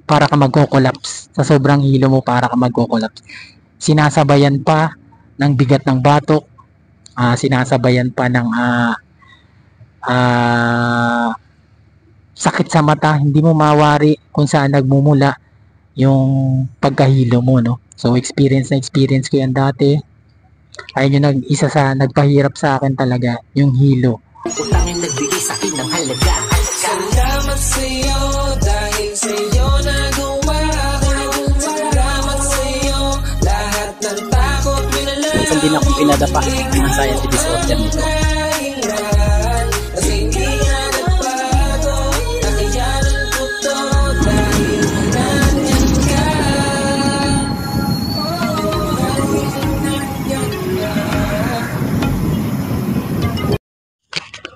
para ka magko-collapse. Sa sobrang hilo mo, para ka magko-collapse. Sinasabayan pa ng bigat ng batok, sinasabayan pa ng sakit sa mata, hindi mo mawari kung saan nagmumula yung pagkahilo mo, no? So, experience ko yan dati. Ayun yung isa sa nagpahirap sa akin talaga, yung hilo. Utangin nagbigay sa akin ng halaga. Salamat sa'yo, dahil sa'yo nagawa ko. Salamat sa'yo, lahat ng takot minalaw. Minsan din akong pinadapa ng anxiety disorder nito.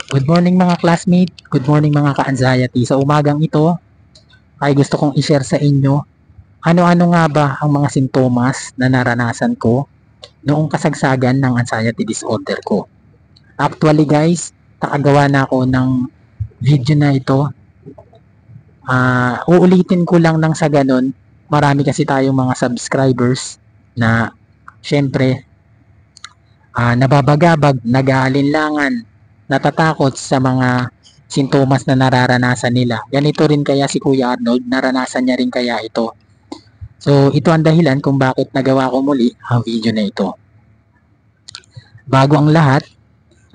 Good morning mga classmate, good morning mga ka-anxiety. Sa umagang ito ay gusto kong i-share sa inyo ano-ano nga ba ang mga sintomas na naranasan ko noong kasagsagan ng anxiety disorder ko. Actually guys, nakagawa na ako ng video na ito. Uulitin ko lang nang sa ganun, marami kasi tayong mga subscribers na syempre nababagabag, nag-aalinlangan, natatakot sa mga sintomas na nararanasan nila. Ganito rin kaya si Kuya Arnold, naranasan niya rin kaya ito. So, ito ang dahilan kung bakit nagawa ko muli ang video na ito. Bago ang lahat,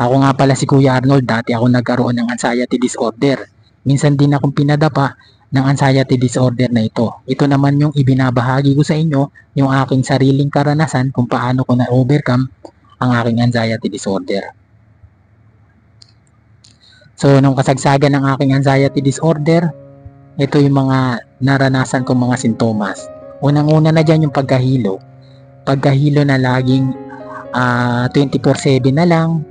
ako nga pala si Kuya Arnold, dati ako nagkaroon ng anxiety disorder. Minsan din akong pinadapa ng anxiety disorder na ito. Ito naman yung ibinabahagi ko sa inyo, yung aking sariling karanasan kung paano ko na-overcome ang aking anxiety disorder. So, nung kasagsagan ng aking anxiety disorder, ito yung mga naranasan kong mga sintomas. Unang-una na dyan yung pagkahilo. Pagkahilo na laging 24/7 na lang,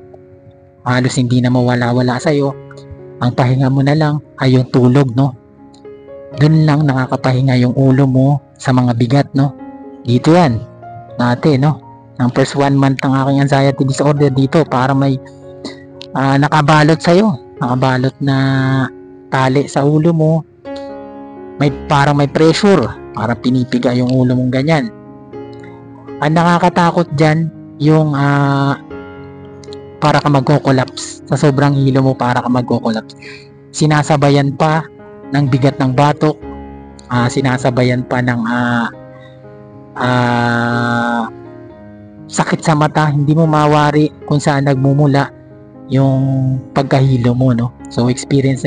halos hindi na mawala-wala sa'yo. Ang pahinga mo na lang ay yung tulog, no? Doon lang nakakapahinga yung ulo mo sa mga bigat, no? Dito yan, dati, no? Ang first 1 month ng aking anxiety disorder dito, para may nakabalot sa'yo. Nakabalot na tali sa ulo mo, parang may pressure, parang pinipiga yung ulo mong ganyan. Ang nakakatakot dyan, yung para ka magko-collapse. Sa sobrang hilo mo, para ka magko-collapse. Sinasabayan pa ng bigat ng batok, sinasabayan pa ng sakit sa mata, hindi mo mawari kung saan nagmumula yung pagkahilo mo, no? So, experience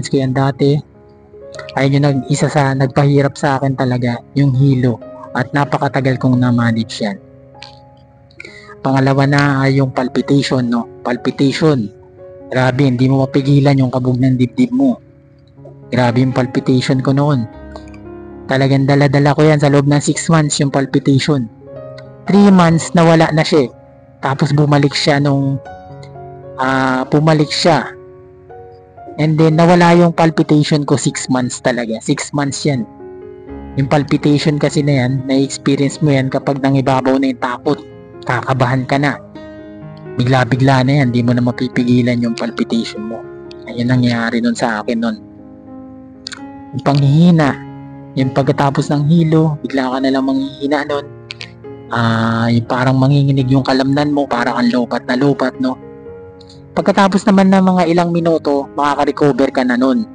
ko yan dati. Ayun yung isa sa nagpahirap sa akin talaga, yung hilo. At napakatagal kong na-manage yan. Pangalawa na ay yung palpitation, no? Palpitation. Grabe, hindi mo mapigilan yung kabog ng dibdib mo. Grabe yung palpitation ko noon. Talagang dala-dala ko yan sa loob ng 6 months yung palpitation. 3 months nawala na siya. Tapos bumalik siya and then nawala yung palpitation ko 6 months talaga. 6 months yan. Yung palpitation kasi na yan, na-experience mo yan kapag nangibabaw na yung takot. Kakabahan ka na. Bigla-bigla na yan, di mo na mapipigilan yung palpitation mo. Ayun nangyari nun sa akin nun. Yung panghihina, yung pagkatapos ng hilo, bigla ka na lang manghihina nun. Yung parang manginginig yung kalamnan mo, parang ang lupat na lupat, no? Pagkatapos naman ng mga ilang minuto, makaka-recover ka na nun.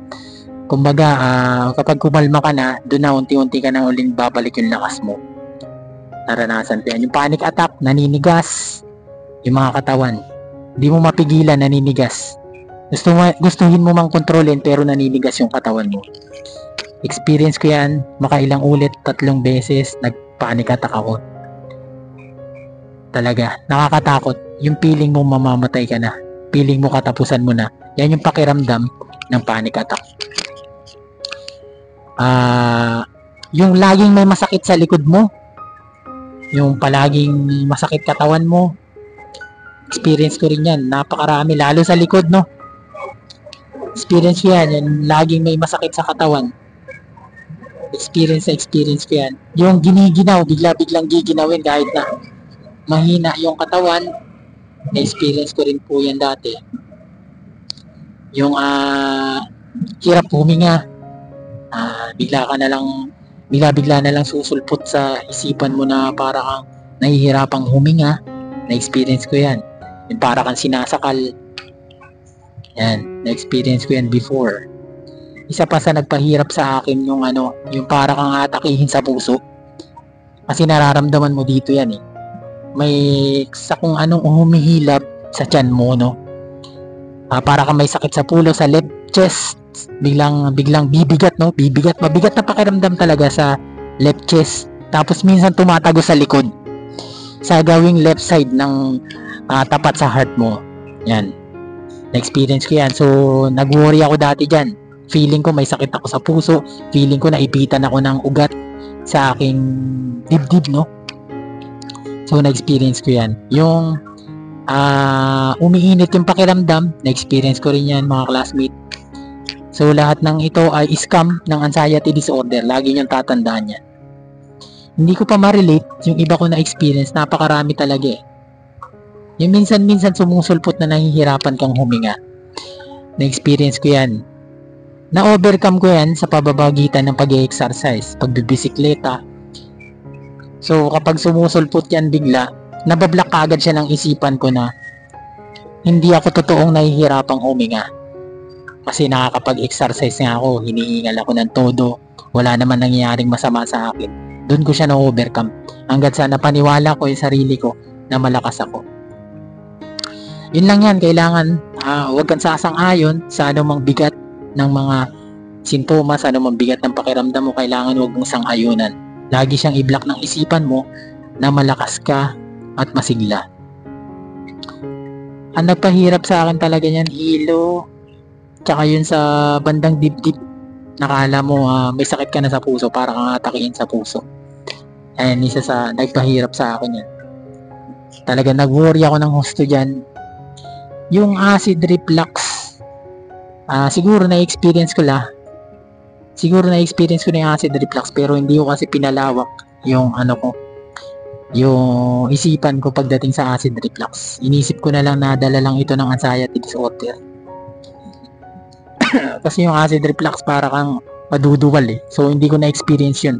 Kumbaga, kapag kumalma ka na, doon na unti-unti ka na uling babalik yung lakas mo. Naranasan ko yan. Yung panic attack, naninigas yung mga katawan. Hindi mo mapigilan, naninigas. Gustuhin mo mang kontrolin, pero naninigas yung katawan mo. Experience ko yan, makailang ulit, 3 beses, nag-panic attack ako. Talaga, nakakatakot. Yung feeling mo mamamatay ka na. Feeling mo katapusan mo na. Yan yung pakiramdam ng panic attack. Yung laging may masakit sa likod mo, yung palaging masakit katawan mo, experience ko rin yan. Napakarami, lalo sa likod, no? Experience ko yan. Yung laging may masakit sa katawan. Experience ko yan. Yung giniginaw, bigla-biglang giginawin kahit na mahina yung katawan. Na-experience ko rin po yan dati. Yung hirap huminga. bigla na lang susulpot sa isipan mo na para kang nahihirapang huminga. Na-experience ko yan. Yung para kang sinasakal. Yan, na-experience ko yan before. Isa pa sa nagpahirap sa akin yung para kang atakihin sa puso. Kasi nararamdaman mo dito yan eh. May sa kung anong humihilab sa tiyan mo, no? Para kang may sakit sa pulo, sa left chest. Biglang bibigat, no? Mabigat na pakiramdam talaga sa left chest. Tapos minsan tumatago sa likod. Sa gawing left side ng tapat sa heart mo. Yan. Na-experience ko yan. So, nag-worry ako dati dyan. Feeling ko may sakit ako sa puso. Feeling ko naipitan ako ng ugat sa aking dibdib, no? So, na-experience ko yan. Yung umiinit yung pakiramdam, na-experience ko rin yan, mga classmate. So, lahat ng ito ay scam ng anxiety disorder. Lagi niyong tatandaan yan. Hindi ko pa ma-relate yung iba ko na-experience. Napakarami talaga eh. Yung minsan-minsan sumusulpot na nahihirapan kang huminga. Na-experience ko yan. Na-overcome ko yan sa pababagitan ng pag-exercise, pagbibisikleta. So, kapag sumusulpot yan bigla, nabablock agad siya ng isipan ko na hindi ako totoong nahihirapang huminga. Kasi nakakapag-exercise nga ako, hinihingal ako ng todo, wala naman nangyayaring masama sa akin. Doon ko siya na-overcome. Hanggat sa napaniwala ko yung sarili ko na malakas ako. Yun lang yan, kailangan huwag kang sasang-ayon sa anumang bigat ng mga sintomas, anumang bigat ng pakiramdam mo, kailangan huwag mong sang-ayunan. Lagi siyang i-block ng isipan mo na malakas ka at masigla. Ang nagpahirap sa akin talaga yan, hilo, tsaka yun sa bandang dibdib. Nakala mo may sakit ka na sa puso, para kang atakihin sa puso. Ayan, isa sa nagpahirap sa akin yan. Talaga nag-worry ako ng husto dyan. Yung acid reflux, siguro na-experience ko na yung acid reflux, pero hindi ko kasi pinalawak yung yung isipan ko pagdating sa acid reflux. Inisip ko na lang na dala lang ito ng anxiety disorder. Kasi yung acid reflux para kang maduduwal eh. So hindi ko na-experience yun.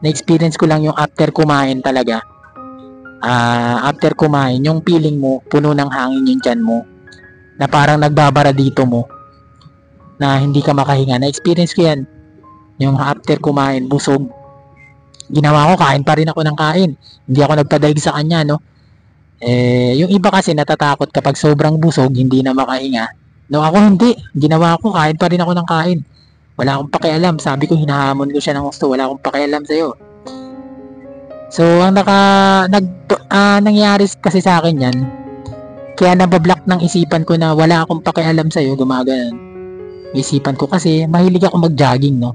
Na-experience ko lang yung after kumain talaga. After kumain, yung feeling mo, puno ng hangin yung tiyan mo. Na parang nagbabara dito mo. Na hindi ka makahinga. Na-experience ko yan. Yung after kumain, busog. Ginawa ko, kain pa rin ako ng kain. Hindi ako nagpadaig sa kanya, no? Yung iba kasi natatakot kapag sobrang busog, hindi na makahinga. No, ako hindi. Ginawa ko, kain pa rin ako ng kain. Wala akong pakialam. Sabi ko, hinahamon ko siya ng gusto. Wala akong pakialam sa'yo. So, ang nangyari kasi sa akin yan, kaya nabablock ng isipan ko na wala akong pakialam sa'yo, gumagano. Isipan ko kasi, mahilig ako mag-jogging, no?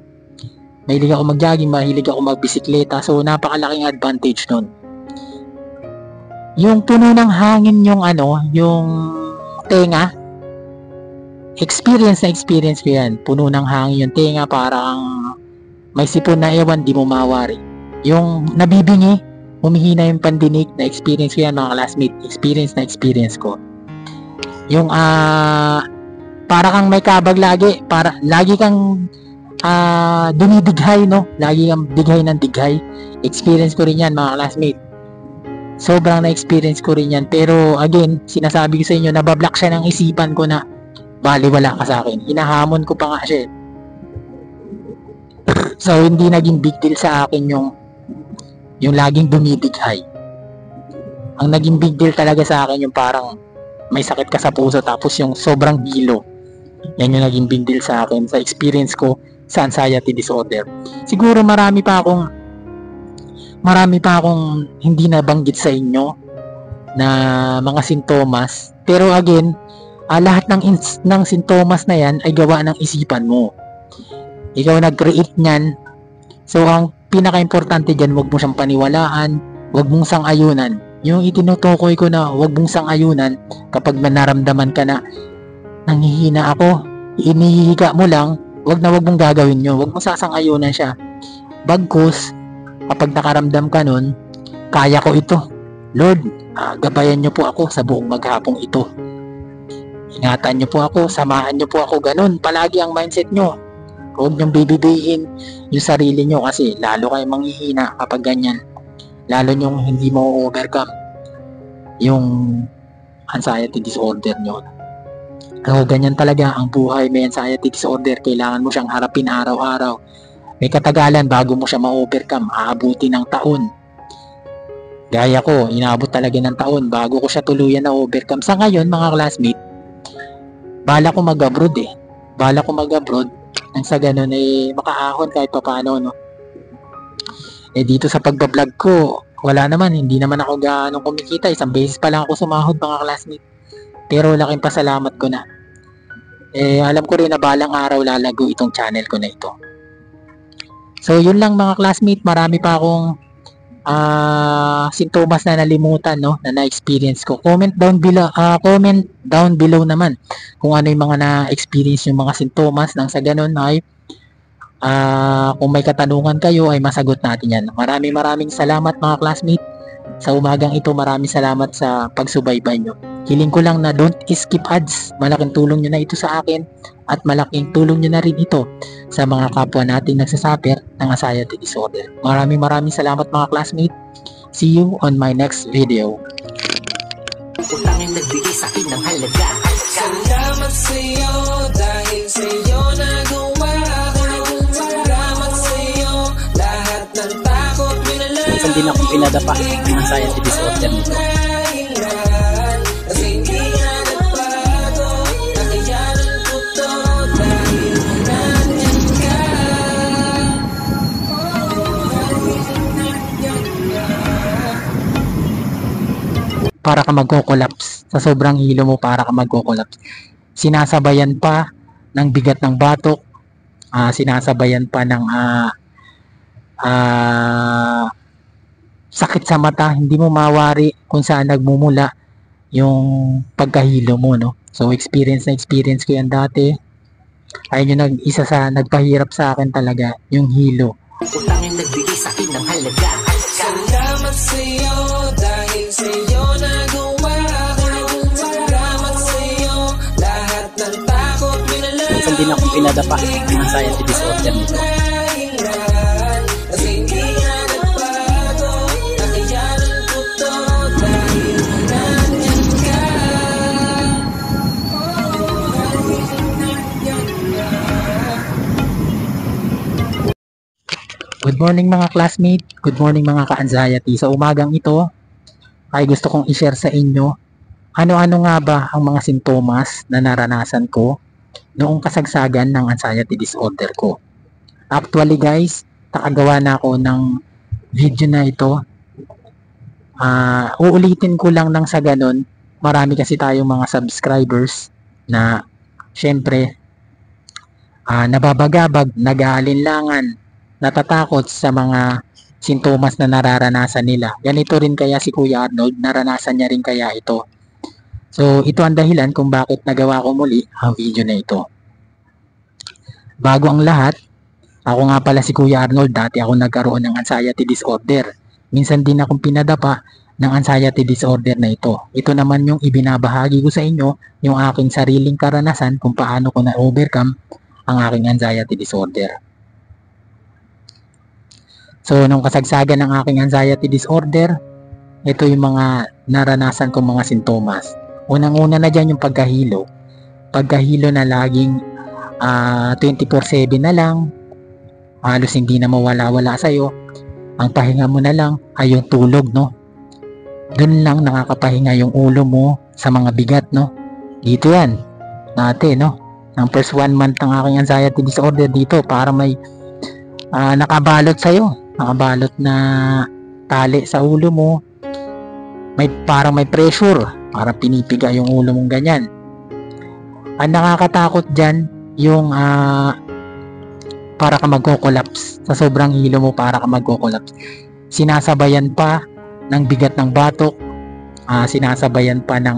Mahilig ako magbisikleta. So, napakalaking advantage nun. Yung puno ng hangin yung tenga, experience ko yan. Puno ng hangin yung tenga, parang may sipon na ewan, di mo mawari. Yung nabibingi, humihina yung pandinig, na experience ko yan, mga classmate. Experience ko. Yung para kang may kabag lagi, lagi kang dumidighay, no? Lagi kang dighay ng dighay. Experience ko rin yan, mga classmate. Sobrang na-experience ko rin yan. Pero again, sinasabi ko sa inyo, nabablock siya ng isipan ko na baliwala ka sa akin. Hinahamon ko pa nga siya. So, hindi naging big deal sa akin yung laging dumidighay. Ang naging big deal talaga sa akin yung parang may sakit ka sa puso tapos yung sobrang hilo. Yan yung naging big deal sa akin sa experience ko sa anxiety disorder. Siguro marami pa akong hindi nabanggit sa inyo na mga sintomas. Pero again, lahat ng sintomas na yan ay gawa ng isipan mo. Ikaw nag-create niyan. So, ang pinaka-importante dyan, huwag mo siyang paniwalaan, huwag mong sang-ayunan. Yung itinutukoy ko na huwag mong sang-ayunan kapag naramdaman ka na nanghihina ako, inihihiga mo lang, huwag mong gagawin yun. Huwag mo sasang-ayunan siya. Bagkus, kapag nakaramdam ka nun, kaya ko ito. Lord, gabayan niyo po ako sa buong maghapong ito. Ingatan niyo po ako, samahan niyo po ako, ganun. Palagi ang mindset niyo. Huwag niyong bibibihin yung sarili niyo kasi lalo kayong manghihina kapag ganyan. Lalo niyong hindi mo overcome yung anxiety disorder niyo. So, ganyan talaga ang buhay. May anxiety disorder, kailangan mo siyang harapin araw-araw. May katagalan bago mo siya ma-overcome. Aabuti ng taon. Gaya ko, inaabot talaga ng taon bago ko siya tuluyan na overcome. Sa ngayon, mga classmate, bala ko mag-abroad eh. Bala ko mag-abroad. Nang sa ganun eh, makaahon kahit pa paano, no? Eh, dito sa pagbablog ko, wala naman. Hindi naman ako gaano kumikita. Isang beses pa lang ako sumahod, mga classmate. Pero laking pasalamat ko na. Eh, alam ko rin na balang araw lalago itong channel ko na ito. So, yun lang mga classmate. Marami pa akong sintomas na nalimutan, no, na na-experience ko. Comment down below naman kung ano yung mga na-experience yung mga sintomas. Nang sa ganun ay kung may katanungan kayo ay masagot natin yan. Maraming salamat mga classmate. Sa umagang ito, maraming salamat sa pagsubaybay nyo. Hiling ko lang na don't skip ads. Malaking tulong nyo na ito sa akin at malaking tulong nyo na rin ito sa mga kapwa nating nagsasuffer ng anxiety disorder. Maraming salamat mga classmate. See you on my next video. Utangin nagbigay sa'kin ng halaga. Salamat sa'yo dahil sa'yo nagawa ko. Salamat sa'yo lahat ng takot minalaw. Minsan din akong pinadapa ng anxiety disorder nito. Kasi hindi na nagbago. Nakayanan ko to dahil nandiyan ka. Para ka magko-collapse. Sa sobrang hilo mo, para ka magko-collapse. Sinasabayan pa ng bigat ng batok. Sinasabayan pa ng sakit sa mata. Hindi mo mawari kung saan nagmumula yung pagkahilo mo, no? So, experience ko yan dati. Ayun yung isa sa nagpahirap sa akin talaga, yung hilo. Utangin nagbigay sa'kin ng halaga. Salamat sa'yo dahil sa'yo nagawa ko. Salamat sa'yo lahat ng takot minalaw. Minsan din akong pinadapa ng anxiety disorder nito. Kasi hindi na nagbago. Nakayanan ko to dahil nandiyan ka. Good morning mga classmate, good morning mga ka-anxiety. Sa umagang ito ay gusto kong i-share sa inyo ano-ano nga ba ang mga sintomas na naranasan ko noong kasagsagan ng anxiety disorder ko. Actually guys, nakagawa na ako ng video na ito. Uulitin ko lang nang sa ganun, marami kasi tayong mga subscribers na syempre nababagabag, nag-aalinlangan, natatakot sa mga sintomas na nararanasan nila. Ganito rin kaya si Kuya Arnold, naranasan niya rin kaya ito. So, ito ang dahilan kung bakit nagawa ko muli ang video na ito. Bago ang lahat, ako nga pala si Kuya Arnold, dati ako nagkaroon ng anxiety disorder. Minsan din akong pinadapa ng anxiety disorder na ito. Ito naman yung ibinabahagi ko sa inyo, yung aking sariling karanasan kung paano ko na-overcome ang aking anxiety disorder. So, nung kasagsagan ng aking anxiety disorder, ito yung mga naranasan kong mga sintomas. Unang-una na dyan yung pagkahilo. Pagkahilo na laging 24/7 na lang. Halos hindi na mawala-wala sa'yo. Ang pahinga mo na lang ay yung tulog, no? Doon lang nakakapahinga yung ulo mo sa mga bigat, no? Dito yan. Dati, no? Ang first 1 month ng aking anxiety disorder dito, para may nakabalot sa'yo. Nakabalot na tali sa ulo mo. Parang may pressure. Parang pinipiga yung ulo mong ganyan. Ang nakakatakot dyan, yung para ka magko-collapse. Sa sobrang hilo mo, para ka magko-collapse. Sinasabayan pa ng bigat ng batok. Sinasabayan pa ng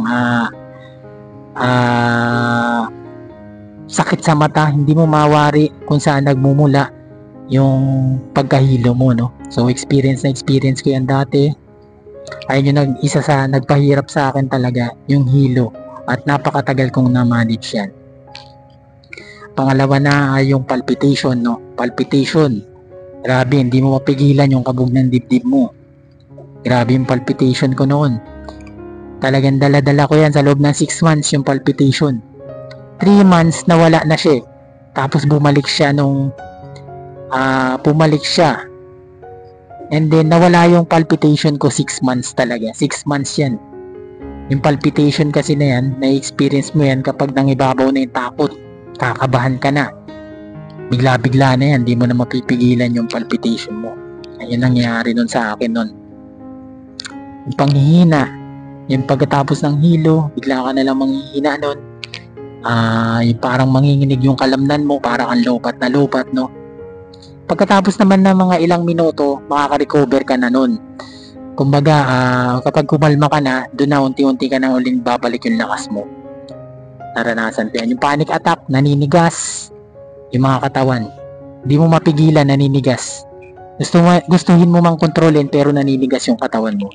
sakit sa mata. Hindi mo mawari kung saan nagmumula yung pagkahilo mo, no? So, experience ko yan dati. Ayun yung isa sa nagpahirap sa akin talaga, yung hilo. At napakatagal kong na-manage yan. Pangalawa na ay yung palpitation, no? Palpitation. Grabe, hindi mo mapigilan yung kabog ng dibdib mo. Grabe yung palpitation ko noon. Talagang dala-dala ko yan sa loob ng 6 months yung palpitation. 3 months nawala na siya. Tapos bumalik siya and then nawala yung palpitation ko 6 months talaga. 6 months yan. Yung palpitation kasi na yan, na-experience mo yan kapag nangibabaw na yung takot. Kakabahan ka na. Bigla-bigla na yan, di mo na mapipigilan yung palpitation mo. Ayun nangyayari nun sa akin nun. Yung panghihina, yung pagkatapos ng hilo, bigla ka na lang manghihina nun. Yung parang manginginig yung kalamnan mo, parang ang lopat na lopat, no? Pagkatapos naman ng mga ilang minuto, makaka-recover ka na nun. Kumbaga, kapag kumalma ka na, doon na unti-unti ka na uling babalik yung lakas mo. Naranasan ko yan. Yung panic attack, naninigas yung mga katawan. Hindi mo mapigilan, naninigas. Gustuhin mo mang kontrolin, pero naninigas yung katawan mo.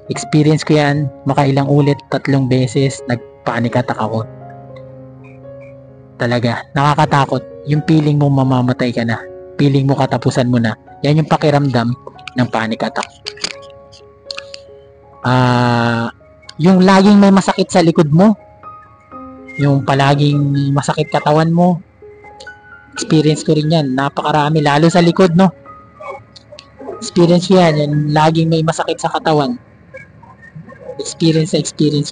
Experience ko yan, makailang ulit, 3 beses, nag-panic attack ako. Talaga, nakakatakot. Yung feeling mo mamamatay ka na. Feeling mo katapusan mo na. Yan yung pakiramdam ng panic attack. Yung laging may masakit sa likod mo, yung palaging masakit katawan mo, experience ko rin yan. Napakarami, lalo sa likod, no? Experience ko yan, yung laging may masakit sa katawan. Experience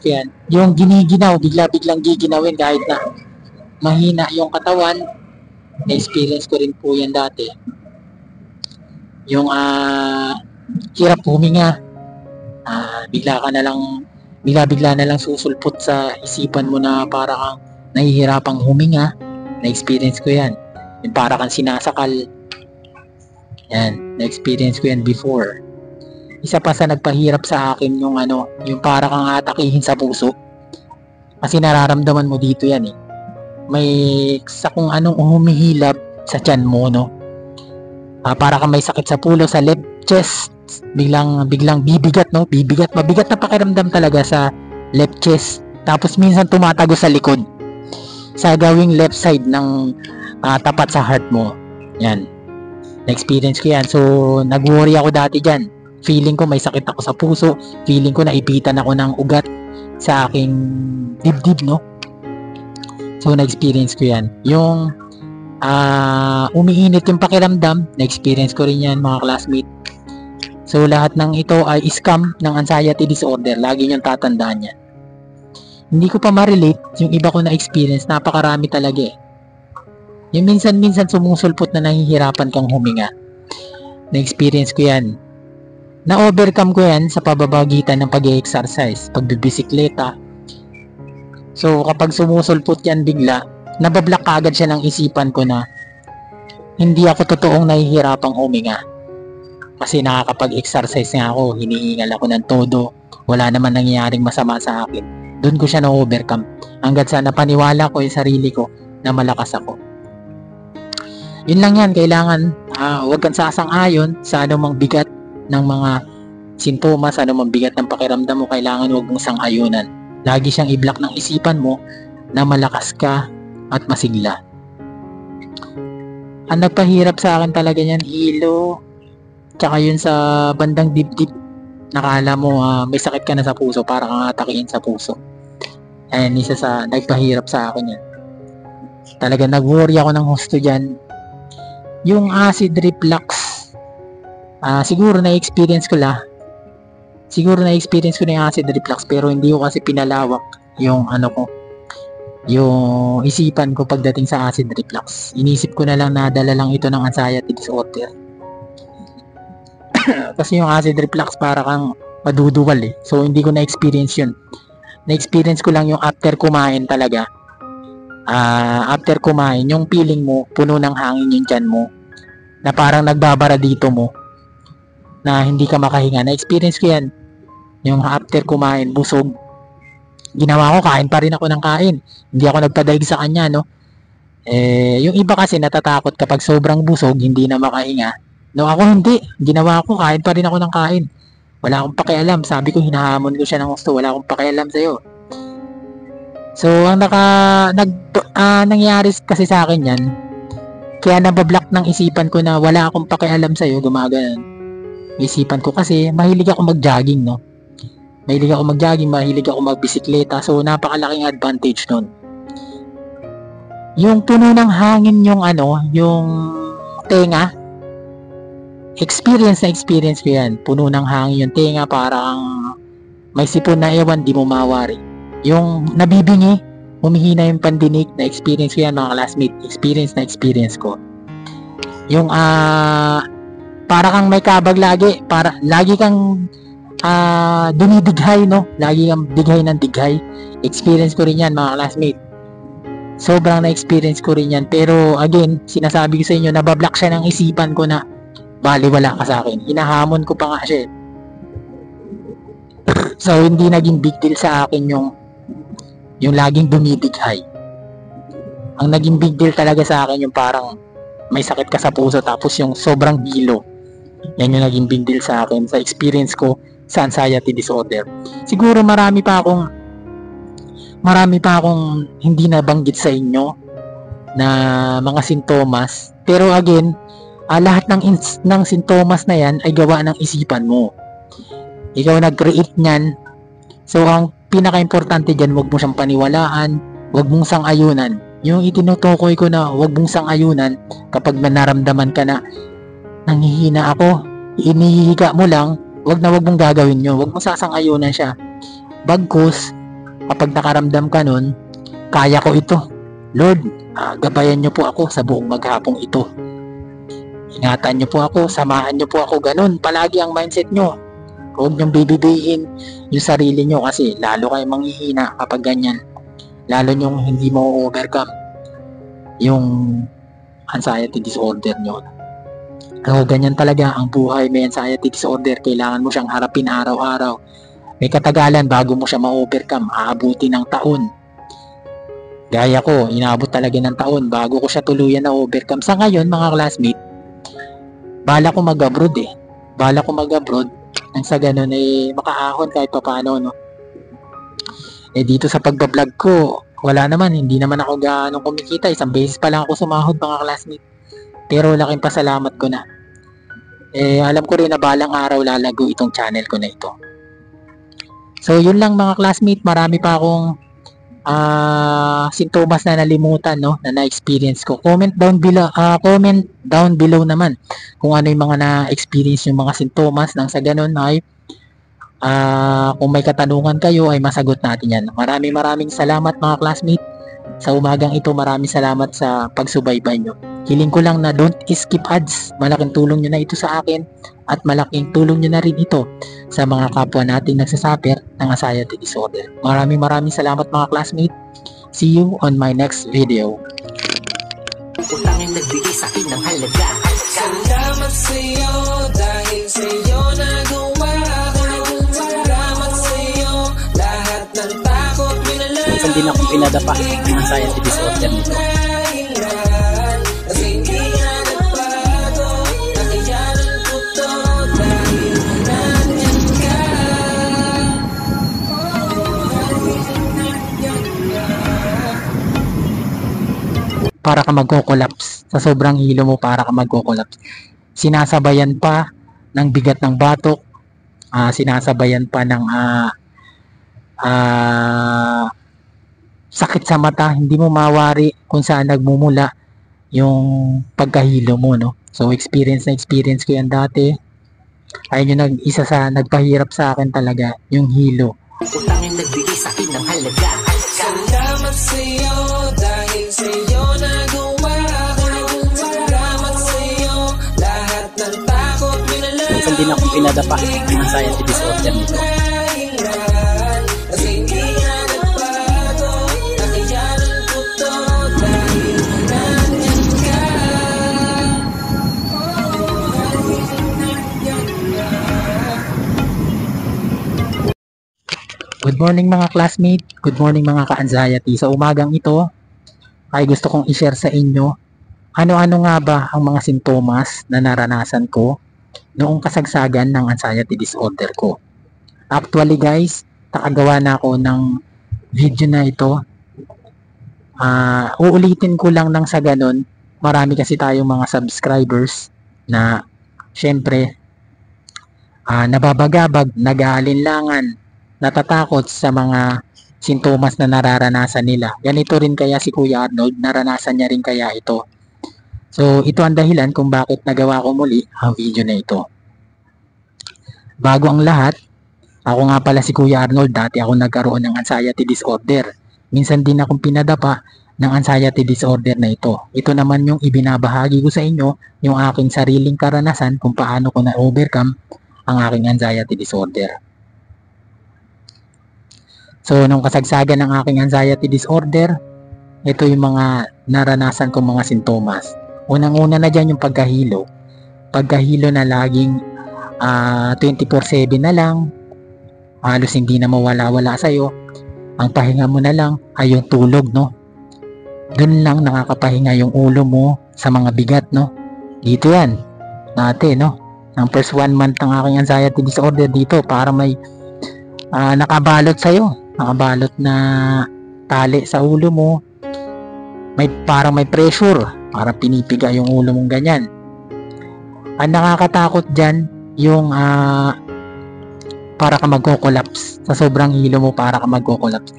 ko yan. Yung giniginaw, bigla-biglang giginawin kahit na mahina yung katawan, na-experience ko rin po yan dati. Yung hirap huminga, bigla na lang susulpot sa isipan mo na para kang nahihirapang huminga. Na-experience ko yan. Yung para kang sinasakal. Yan, na-experience ko yan before. Isa pa sa nagpahirap sa akin yung para kang atakihin sa puso. Kasi nararamdaman mo dito yan eh. May sa kung anong humihilab sa tiyan mo, no? Para kang may sakit sa pulo, sa left chest, biglang bibigat, no? Mabigat na pakiramdam talaga sa left chest. Tapos minsan tumatago sa likod, sa gawing left side ng tapat sa heart mo. Yan, na-experience ko yan. So nag-worry ako dati dyan. Feeling ko may sakit ako sa puso, feeling ko naipitan ako ng ugat sa aking dibdib, no? So na-experience ko yan. Yung umiinit yung pakiramdam, na-experience ko rin yan, mga classmate. So lahat ng ito ay scam ng anxiety disorder. Lagi niyong tatandaan yan. Hindi ko pa ma-relate yung iba ko na-experience. Napakarami talaga eh. Yung minsan sumusulpot na nahihirapan kang huminga. Na-experience ko yan. Na-overcome ko yan sa pababagitan ng pag-exercise, pagbibisikleta. So kapag sumusulpot yan bigla, nabablock agad siya ng isipan ko na hindi ako totoong nahihirapang huminga. Kasi nakakapag-exercise nga ako, hinihingal ako ng todo, wala naman nangyayaring masama sa akin. Doon ko siya na-overcome. Hanggat sa napaniwala ko yung sarili ko na malakas ako. Yun lang yan, kailangan huwag kang sasang-ayon sa anumang bigat ng mga sintomas, anumang bigat ng pakiramdam mo, kailangan huwag mong sang-ayunan. Lagi siyang i-block ng isipan mo na malakas ka at masigla. Ang nagpahirap sa akin talaga yan, hilo, tsaka yun sa bandang dibdib. Nakala mo may sakit ka na sa puso, para kang atakihin sa puso. Ayan, isa sa nagpahirap sa akin yan. Talaga nag-worry ako ng husto dyan. Yung acid reflux, siguro na-experience ko na yung acid reflux, pero hindi ko kasi pinalawak yung yung isipan ko pagdating sa acid reflux. Inisip ko na lang na dala lang ito ng anxiety disorder. Kasi yung acid reflux para kang maduduwal eh. So hindi ko na-experience yun. Na-experience ko lang yung after kumain talaga. After kumain, yung feeling mo puno ng hangin yung tiyan mo, na parang nagbabara dito mo, na hindi ka makahinga. Na-experience ko yan. Yung after kumain, busog. Ginawa ko, kain pa rin ako ng kain. Hindi ako nagpadaig sa kanya, no? Yung iba kasi natatakot kapag sobrang busog, hindi na makahinga. No, ako hindi. Ginawa ko, kain pa rin ako ng kain. Wala akong pakialam. Sabi ko, hinahamon ko siya ng gusto. Wala akong pakialam sa'yo. So, nangyari kasi sa akin yan, kaya nabablock ng isipan ko na wala akong pakialam sa'yo, gumaganon. Isipan ko kasi, mahilig ako mag-jogging, no? Mahilig ako magbisikleta, so napakalaking advantage nun. Yung puno ng hangin yung tenga, experience ko yan. Puno ng hangin yung tenga, parang may sipon na ewan, di mo mawari. Yung nabibingi, humihina yung pandinig, na experience ko yan mga classmate. Experience ko. Yung para kang may kabag lagi, lagi kang dumidighay, no? Lagi kang dighay ng dighay. Experience ko rin yan mga classmate. Sobrang na-experience ko rin yan. Pero again, sinasabi ko sa inyo, nabablock siya ng isipan ko na baliwala ka sa akin. Hinahamon ko pa nga siya. So hindi naging big deal sa akin yung laging dumidighay. Ang naging big deal talaga sa akin yung parang may sakit ka sa puso tapos yung sobrang hilo. Yan yung naging big deal sa akin sa experience ko sa anxiety disorder. Siguro marami pa akong hindi nabanggit sa inyo na mga sintomas. Pero again, lahat ng sintomas na yan ay gawa ng isipan mo. Ikaw nag-create niyan. So ang pinaka-importante dyan, huwag mo siyang paniwalaan, huwag mong sang-ayunan. Yung itinutukoy ko na huwag mong sang-ayunan kapag naramdaman ka na nanghihina ako, inihihiga mo lang, wag mong gagawin yun. Wag mo sasang-ayunan siya. Bagkus, kapag nakaramdam ka nun, kaya ko ito. Lord, gabayan niyo po ako sa buong maghapong ito. Ingatan niyo po ako, samahan niyo po ako. Ganun, palagi ang mindset niyo. Huwag niyong bibibihin yung sarili niyo kasi lalo kayong manghihina kapag ganyan. Lalo niyong hindi mo overcome yung anxiety disorder niyo. So, ganyan talaga ang buhay. May anxiety disorder, kailangan mo siyang harapin araw-araw. May katagalan bago mo siya ma-overcome. Aabuti ng taon. Gaya ko, inaabot talaga ng taon bago ko siya tuluyan na overcome. Sa ngayon, mga classmate, bala ko mag-abroad. Nang sa ganun makaahon kahit pa paano, no? Dito sa pagbablog ko, wala naman, hindi naman ako gaano kumikita. Isang beses pa lang ako sumahod, mga classmate. Pero laking pasalamat ko na. Alam ko rin na balang araw lalago itong channel ko na ito. So yun lang mga classmate, marami pa akong sintomas na nalimutan, no, na na-experience ko. Comment down below naman kung ano yung mga na-experience yung mga sintomas. Nang sa ganun ay kung may katanungan kayo ay masagot natin yan. Maraming salamat mga classmate. Sa umagang ito, maraming salamat sa pagsubaybay nyo. Hiling ko lang na don't skip ads. Malaking tulong nyo na ito sa akin at malaking tulong nyo na rin ito sa mga kapwa nating nagsasuffer ng anxiety disorder. Maraming salamat mga classmate. See you on my next video. Utangin nagbigay sa'kin ng halaga. Salamat sa'yo dahil sa'yo nagawa ko. Salamat sa'yo, lahat ng takot minalaw. Minsan din akong pinadapa ng anxiety disorder nito. Kasi hindi nga nagbago, nakayanan ko to dahil nandiyan ka. Para ka magko-collapse. Sa sobrang hilo mo, para ka magko-collapse. Sinasabayan pa ng bigat ng batok, sinasabayan pa ng sakit sa mata, hindi mo mawari kung saan nagmumula yung pagkahilo mo, no? So experience ko yan dati. Ayun yung isa sa nagpahirap sa akin talaga, yung hilo. Utangin nagbigay sa'kin ng halaga. Salamat sa'yo dahil sa'yo nagawa ko. Salamat sa'yo, lahat ng takot minalaw. Minsan din akong pinadapa ng anxiety disorder nito. Kasi hindi nga nagbago, nakayanan ko to dahil nandiyan ka. Good morning mga classmate, good morning mga ka-anxiety. Sa umagang ito ay gusto kong i-share sa inyo ano-ano nga ba ang mga sintomas na naranasan ko noong kasagsagan ng anxiety disorder ko. Actually guys, nakagawa na ako ng video na ito Uulitin ko lang nang sa ganun, marami kasi tayong mga subscribers na syempre nababagabag, nag-aalinlangan, natatakot sa mga sintomas na nararanasan nila. Ganito rin kaya si Kuya Arnold, naranasan niya rin kaya ito. So ito ang dahilan kung bakit nagawa ko muli ang video na ito. Bago ang lahat, ako nga pala si Kuya Arnold, dati ako nagkaroon ng anxiety disorder. Minsan din akong pinadapa ng anxiety disorder na ito. Ito naman yung ibinabahagi ko sa inyo, yung aking sariling karanasan kung paano ko na-overcome ang aking anxiety disorder. So, nung kasagsagan ng aking anxiety disorder, ito yung mga naranasan kong mga sintomas. Unang-una na dyan yung pagkahilo. Pagkahilo na laging 24/7 na lang, halos hindi na mawala-wala sa'yo. Ang pahinga mo na lang ay yung tulog, no? Doon lang nakakapahinga yung ulo mo sa mga bigat, no? Dito yan, dati, no? Ang first 1 month ng aking anxiety disorder dito, para may nakabalot sa'yo. Nakabalot na tali sa ulo mo. Parang may pressure, parang pinipiga yung ulo mong ganyan. Ang nakakatakot dyan, yung para ka magko-collapse. Sa sobrang hilo mo, para ka magko-collapse.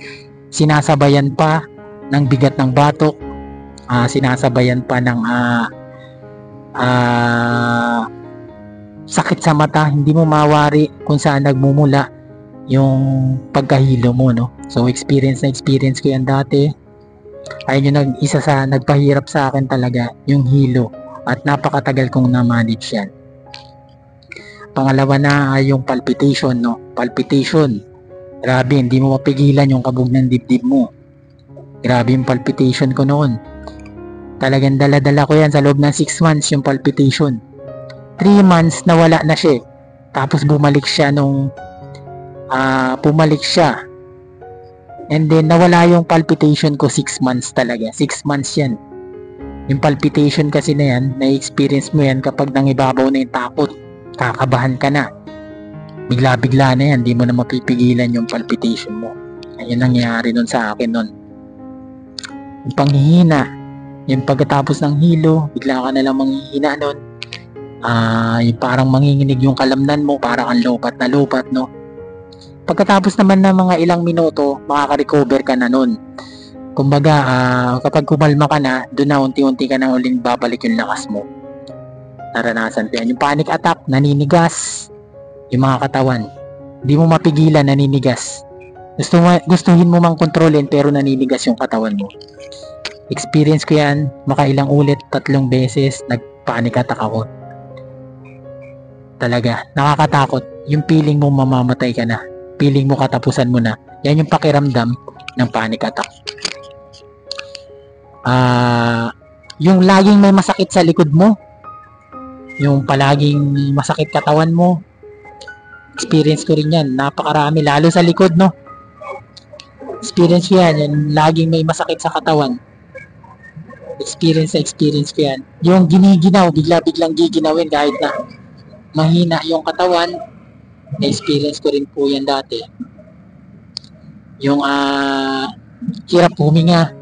Sinasabayan pa ng bigat ng batok, sinasabayan pa ng sakit sa mata, hindi mo mawari kung saan nagmumula yung pagkahilo mo, no? So experience ko yan dati. Ayun yung isa sa nagpahirap sa akin talaga, yung hilo, at napakatagal kong na-manage yan. Pangalawa na ay yung palpitation, no? Palpitation, grabe, hindi mo mapigilan yung kabog ng dibdib mo. Grabe yung palpitation ko noon. Talagang dala-dala ko yan sa loob ng 6 months yung palpitation. 3 months nawala na siya. Tapos bumalik siya and then nawala yung palpitation ko 6 months talaga. 6 months yan. Yung palpitation kasi na yan, na-experience mo yan kapag nangibabaw na yung takot. Kakabahan ka na. Bigla-bigla na yan, di mo na mapipigilan yung palpitation mo. Ayun nangyari nun sa akin nun. Yung panghihina, yung pagkatapos ng hilo, bigla ka na lang manghihina nun. Yung parang manginginig yung kalamnan mo, parang ang lopat na lopat, no? Pagkatapos naman ng mga ilang minuto, makaka-recover ka na nun. Kumbaga, kapag kumalma ka na, doon na unti-unti ka na uling babalik yung lakas mo. Naranasan ko yan. Yung panic attack, naninigas yung mga katawan. Hindi mo mapigilan, naninigas. Gustuhin mo mang kontrolin, pero naninigas yung katawan mo. Experience ko yan, makailang ulit, 3 beses, nag-panic attack ako. Talaga, nakakatakot. Yung feeling mo mamamatay ka na. Feeling mo katapusan mo na. Yan yung pakiramdam ng panic attack. Yung laging may masakit sa likod mo, yung palaging masakit katawan mo, experience ko rin yan. Napakarami, lalo sa likod, no? Experience ko yan. Yung laging may masakit sa katawan. Experience ko yan. Yung giniginaw, bigla-biglang giginawin kahit na mahina yung katawan. Na-experience ko rin po yan dati. Yung hirap huminga,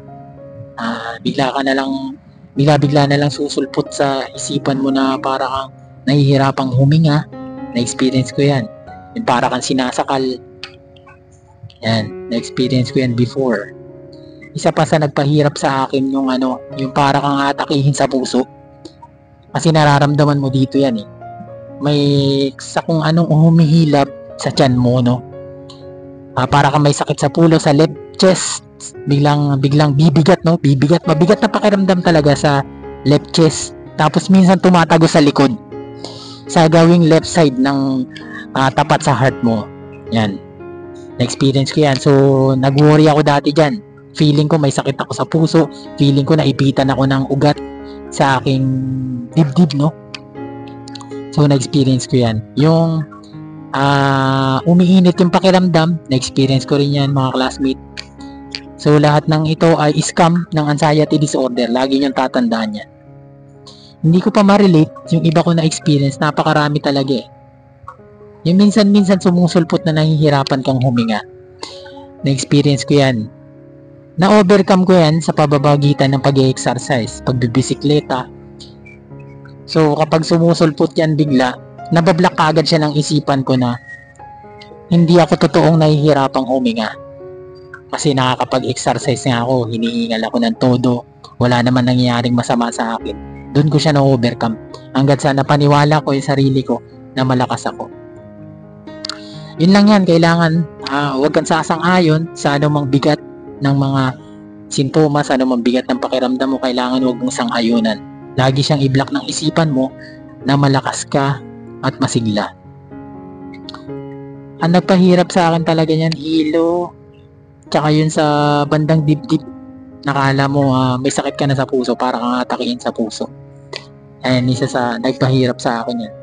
bigla na lang susulpot sa isipan mo na para kang nahihirapang huminga. Na-experience ko yan. Yung para kang sinasakal. Yan, na-experience ko yan before. Isa pa sa nagpahirap sa akin yung yung para kang atakihin sa puso. Kasi nararamdaman mo dito yan eh. May sa kung anong humihilab sa tiyan mo, no? Para kang may sakit sa pulo, sa left chest, biglang bibigat, no? Mabigat na pakiramdam talaga sa left chest. Tapos minsan tumatago sa likod, sa gawing left side ng tapat sa heart mo. Yan, na-experience ko yan. So nag-worry ako dati dyan. Feeling ko may sakit ako sa puso, feeling ko naipitan ako ng ugat sa aking dibdib, no? So na-experience ko yan. Yung umiinit yung pakiramdam, na-experience ko rin yan, mga classmate. So lahat ng ito ay scam ng anxiety disorder. Lagi niyong tatandaan yan. Hindi ko pa ma-relate yung iba ko na-experience. Napakarami talaga eh. Yung minsan sumusulpot na nahihirapan kang huminga. Na-experience ko yan. Na-overcome ko yan sa pababagitan ng pag-exercise, pagbibisikleta. So, kapag sumusulpot yan bigla, nabablock agad siya ng isipan ko na hindi ako totoong nahihirapang huminga. Kasi nakakapag-exercise nga ako, hinihingal ako ng todo, wala naman nangyayaring masama sa akin. Doon ko siya na-overcome. Hanggat sa napaniwala ko yung sarili ko na malakas ako. Yun lang yan, kailangan huwag kang sasang-ayon sa anumang bigat ng mga sintomas, anumang bigat ng pakiramdam mo, kailangan huwag mong sang-ayunan. Lagi siyang i-block ng isipan mo na malakas ka at masigla. Ang nagpahirap sa akin talaga niyan, hilo, tsaka yun sa bandang dibdib. Nakala mo may sakit ka na sa puso, para kang atakihin sa puso. Ayan, isa sa nagpahirap sa akin yan.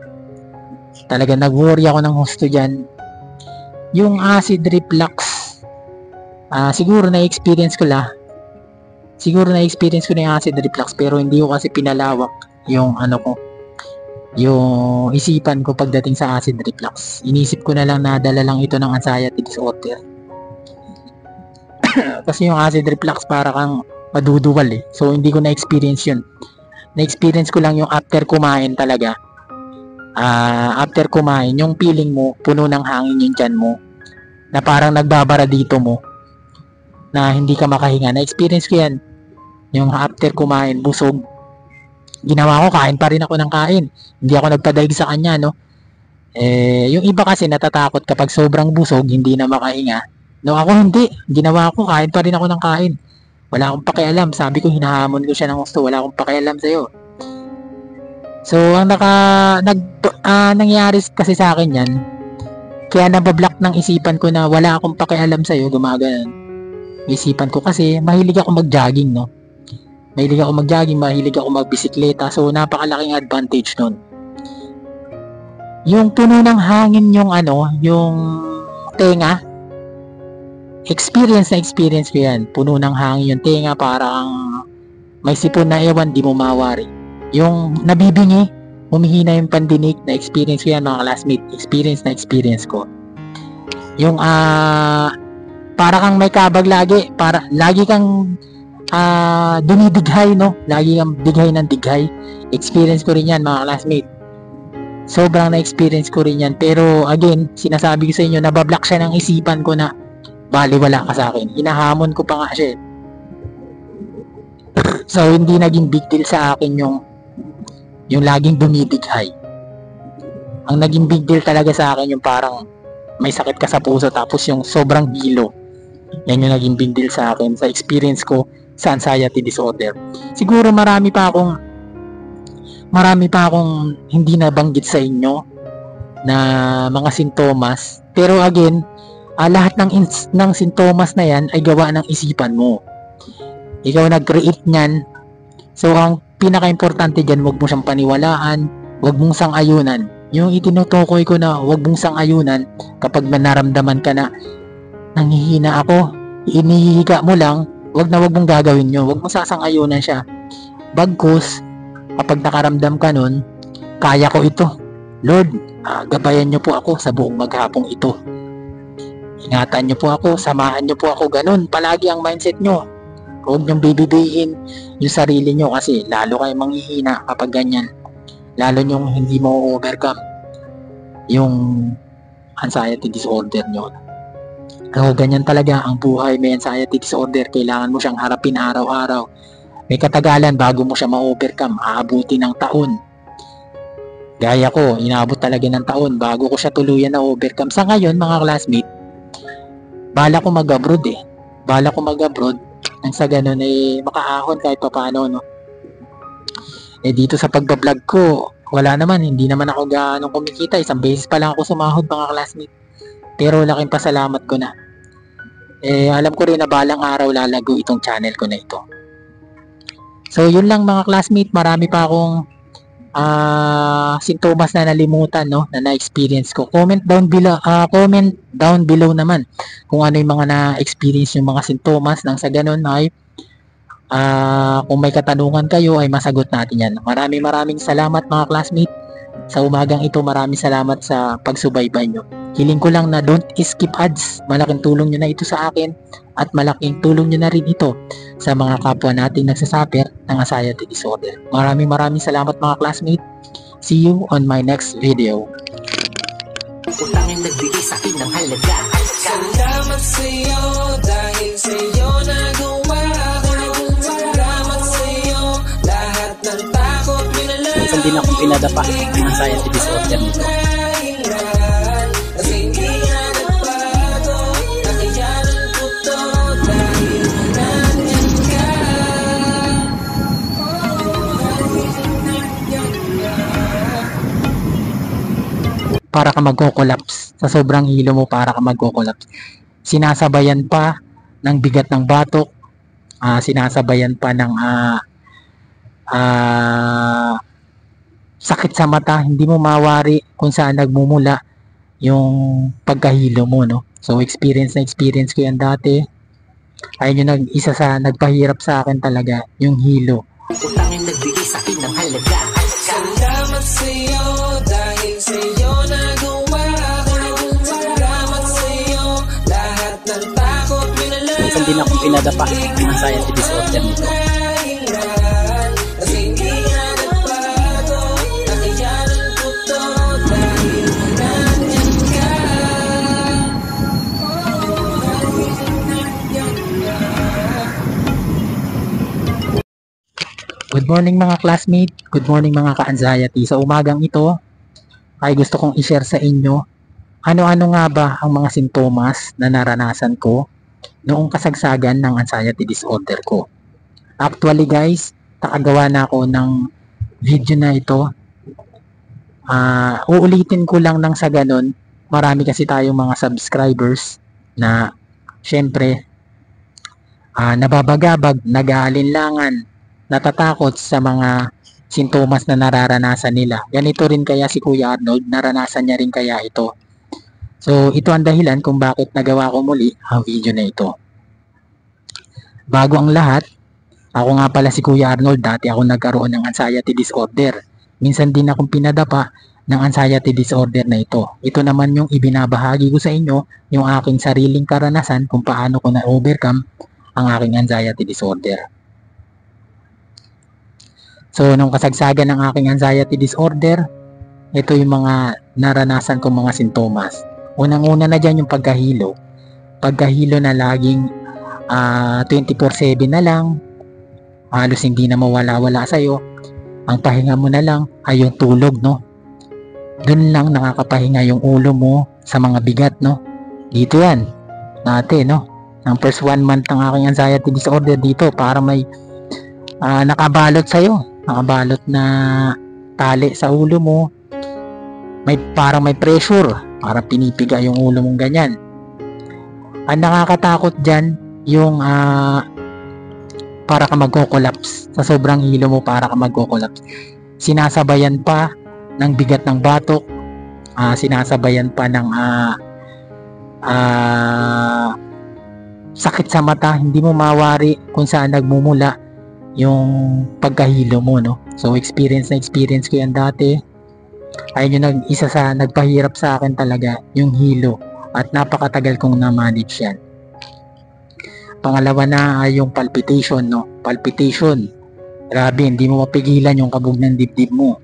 Talaga nag-worry ako ng husto dyan. Yung acid reflux, siguro na-experience ko na yung acid reflux, pero hindi ko kasi pinalawak yung yung isipan ko pagdating sa acid reflux. Inisip ko na lang na dala lang ito ng anxiety disorder. Kasi yung acid reflux para kang maduduwal eh. So hindi ko na-experience yun. Na-experience ko lang yung after kumain talaga. After kumain, yung feeling mo, puno ng hangin yung tiyan mo, na parang nagbabara dito mo, na hindi ka makahinga. Na-experience ko yan. Yung after kumain, busog. Ginawa ko, kain pa rin ako ng kain. Hindi ako nagpadaig sa kanya, no? Yung iba kasi natatakot kapag sobrang busog, hindi na makahinga. No, ako hindi. Ginawa ko, kain pa rin ako ng kain. Wala akong pakialam. Sabi ko, hinahamon ko siya ng gusto. Wala akong pakialam sa'yo. So, ang nangyari kasi sa akin yan, kaya nabablock ng isipan ko na wala akong pakialam sa'yo, gumaganon. Isipan ko kasi, mahilig ako mag-jogging, no? Mahilig ako magbisikleta. So, napakalaking advantage nun. Yung puno ng hangin yung tenga, experience ko yan. Puno ng hangin yung tenga, parang may sipon na ewan, di mo mawari. Yung nabibingi, humihina yung pandinig, na experience ko yan mga classmate. Experience ko. Yung para kang may kabag lagi, lagi kang dumidighay, no? Lagi kang dighay ng dighay. Experience ko rin yan mga classmate. Sobrang na-experience ko rin yan. Pero again, sinasabi ko sa inyo, nabablock siya ng isipan ko na baliwala ka sa akin. Hinahamon ko pa nga siya. So hindi naging big deal sa akin yung laging dumidighay. Ang naging big deal talaga sa akin yung parang may sakit ka sa puso tapos yung sobrang hilo. Yan yung naging big deal sa akin sa experience ko sa anxiety disorder. Siguro marami pa akong hindi nabanggit sa inyo na mga sintomas. Pero again, lahat ng sintomas na yan ay gawa ng isipan mo. Ikaw nag-create niyan. So ang pinaka-importante dyan, huwag mo siyang paniwalaan, huwag mong sang-ayunan. Yung itinutukoy ko na huwag mong sang-ayunan kapag naramdaman ka na nanghihina ako, inihihiga mo lang, huwag mong gagawin yun. Huwag mo sasang-ayunan siya. Bagkus, kapag nakaramdam ka nun, kaya ko ito. Lord, gabayan niyo po ako sa buong maghapong ito. Ingatan niyo po ako, samahan niyo po ako, ganun. Palagi ang mindset niyo. Huwag niyong bibibihin yung sarili niyo kasi lalo kayong manghihina kapag ganyan. Lalo niyong hindi mo overcome yung anxiety disorder niyo. So, ganyan talaga ang buhay. May anxiety disorder, kailangan mo siyang harapin araw-araw. May katagalan bago mo siya ma-overcome. Aabuti ng taon. Gaya ko, inaabot talaga ng taon bago ko siya tuluyan na overcome. Sa ngayon, mga classmate, bala ko mag-abroad nang sa ganun makaahon kahit papaano, no? Dito sa pagbablog ko, wala naman, hindi naman ako gaano kumikita. Isang beses pa lang ako sumahod mga classmate. Pero laking pasalamat ko na. Alam ko rin na balang araw lalago itong channel ko na ito. So yun lang mga classmate, marami pa akong sintomas na nalimutan, no, na na-experience ko. Comment down below naman kung ano yung mga na-experience yung mga sintomas. Nang sa ganun ay kung may katanungan kayo ay masagot natin yan. Maraming salamat mga classmate. Sa umagang ito, maraming salamat sa pagsubaybay nyo. Hiling ko lang na don't skip ads. Malaking tulong nyo na ito sa akin at malaking tulong nyo na rin ito sa mga kapwa nating nagsasuffer ng anxiety disorder. Maraming salamat mga classmates. See you on my next video. Utangin nagbigay sa'kin ng halaga. Salamat sa'yo dahil sa'yo nagawa ko. Salamat sa'yo lahat ng takot minalaw. Minsan din akong pinadapa ng anxiety disorder nito. Kasi hindi nga nagbago. Nakayanan ko to dahil nandyan ka. Para ka magko-collapse. Sa sobrang hilo mo, para ka magko-collapse. Sinasabayan pa ng bigat ng batok. Sinasabayan pa ng sakit sa mata. Hindi mo mawari kung saan nagmumula yung pagkahilo mo, no? So, experience ko yan dati. Ayun yung isa sa nagpahirap sa akin talaga, yung hilo. Utangin nagbigay sa'kin ng halaga. Salamat sa'yo dahil sa'yo nagawa ko. Salamat sa'yo lahat ng takot minalaw. Minsan din akong pinadapa ng anxiety disorder nito. Kasi hindi nga nagbago. Nakayanan ko to dahil nandyan ka. Good morning mga classmate, good morning mga ka-anxiety. Sa umagang ito, ay gusto kong i-share sa inyo ano-ano nga ba ang mga sintomas na naranasan ko noong kasagsagan ng anxiety disorder ko. Actually guys, nakagawa na ako ng video na ito. Uulitin ko lang nang sa ganun, marami kasi tayong mga subscribers na syempre nababagabag, nag-aalinlangan, natatakot sa mga sintomas na nararanasan nila. Ganito rin kaya si Kuya Arnold, naranasan niya rin kaya ito. So, ito ang dahilan kung bakit nagawa ko muli ang video na ito. Bago ang lahat, ako nga pala si Kuya Arnold, dati ako nagkaroon ng anxiety disorder. Minsan din akong pinadapa ng anxiety disorder na ito. Ito naman yung ibinabahagi ko sa inyo, yung aking sariling karanasan kung paano ko na-overcome ang aking anxiety disorder. So, nung kasagsagan ng aking anxiety disorder, ito yung mga naranasan kong mga sintomas. Unang-una na dyan yung pagkahilo. Pagkahilo na laging 24/7 na lang, halos hindi na mawala-wala sa'yo. Ang pahinga mo na lang ay yung tulog, no? Doon lang nakakapahinga yung ulo mo sa mga bigat, no? Dito yan, dati, no? Ang first 1 month ng aking anxiety disorder dito, para may nakabalot sa'yo. Nakabalot na tali sa ulo mo, parang may pressure, parang pinipiga yung ulo mong ganyan. Ang nakakatakot dyan, yung para ka magko-collapse. Sa sobrang hilo mo, para ka magko-collapse. Sinasabayan pa ng bigat ng batok, sinasabayan pa ng sakit sa mata, hindi mo mawari kung saan nagmumula yung pagkahilo mo, no? So, experience ko yan dati. Ayun yung isa sa nagpahirap sa akin talaga, yung hilo. At napakatagal kong na-manage yan. Pangalawa na ay yung palpitation, no? Palpitation. Grabe, hindi mo mapigilan yung kabog ng dibdib mo.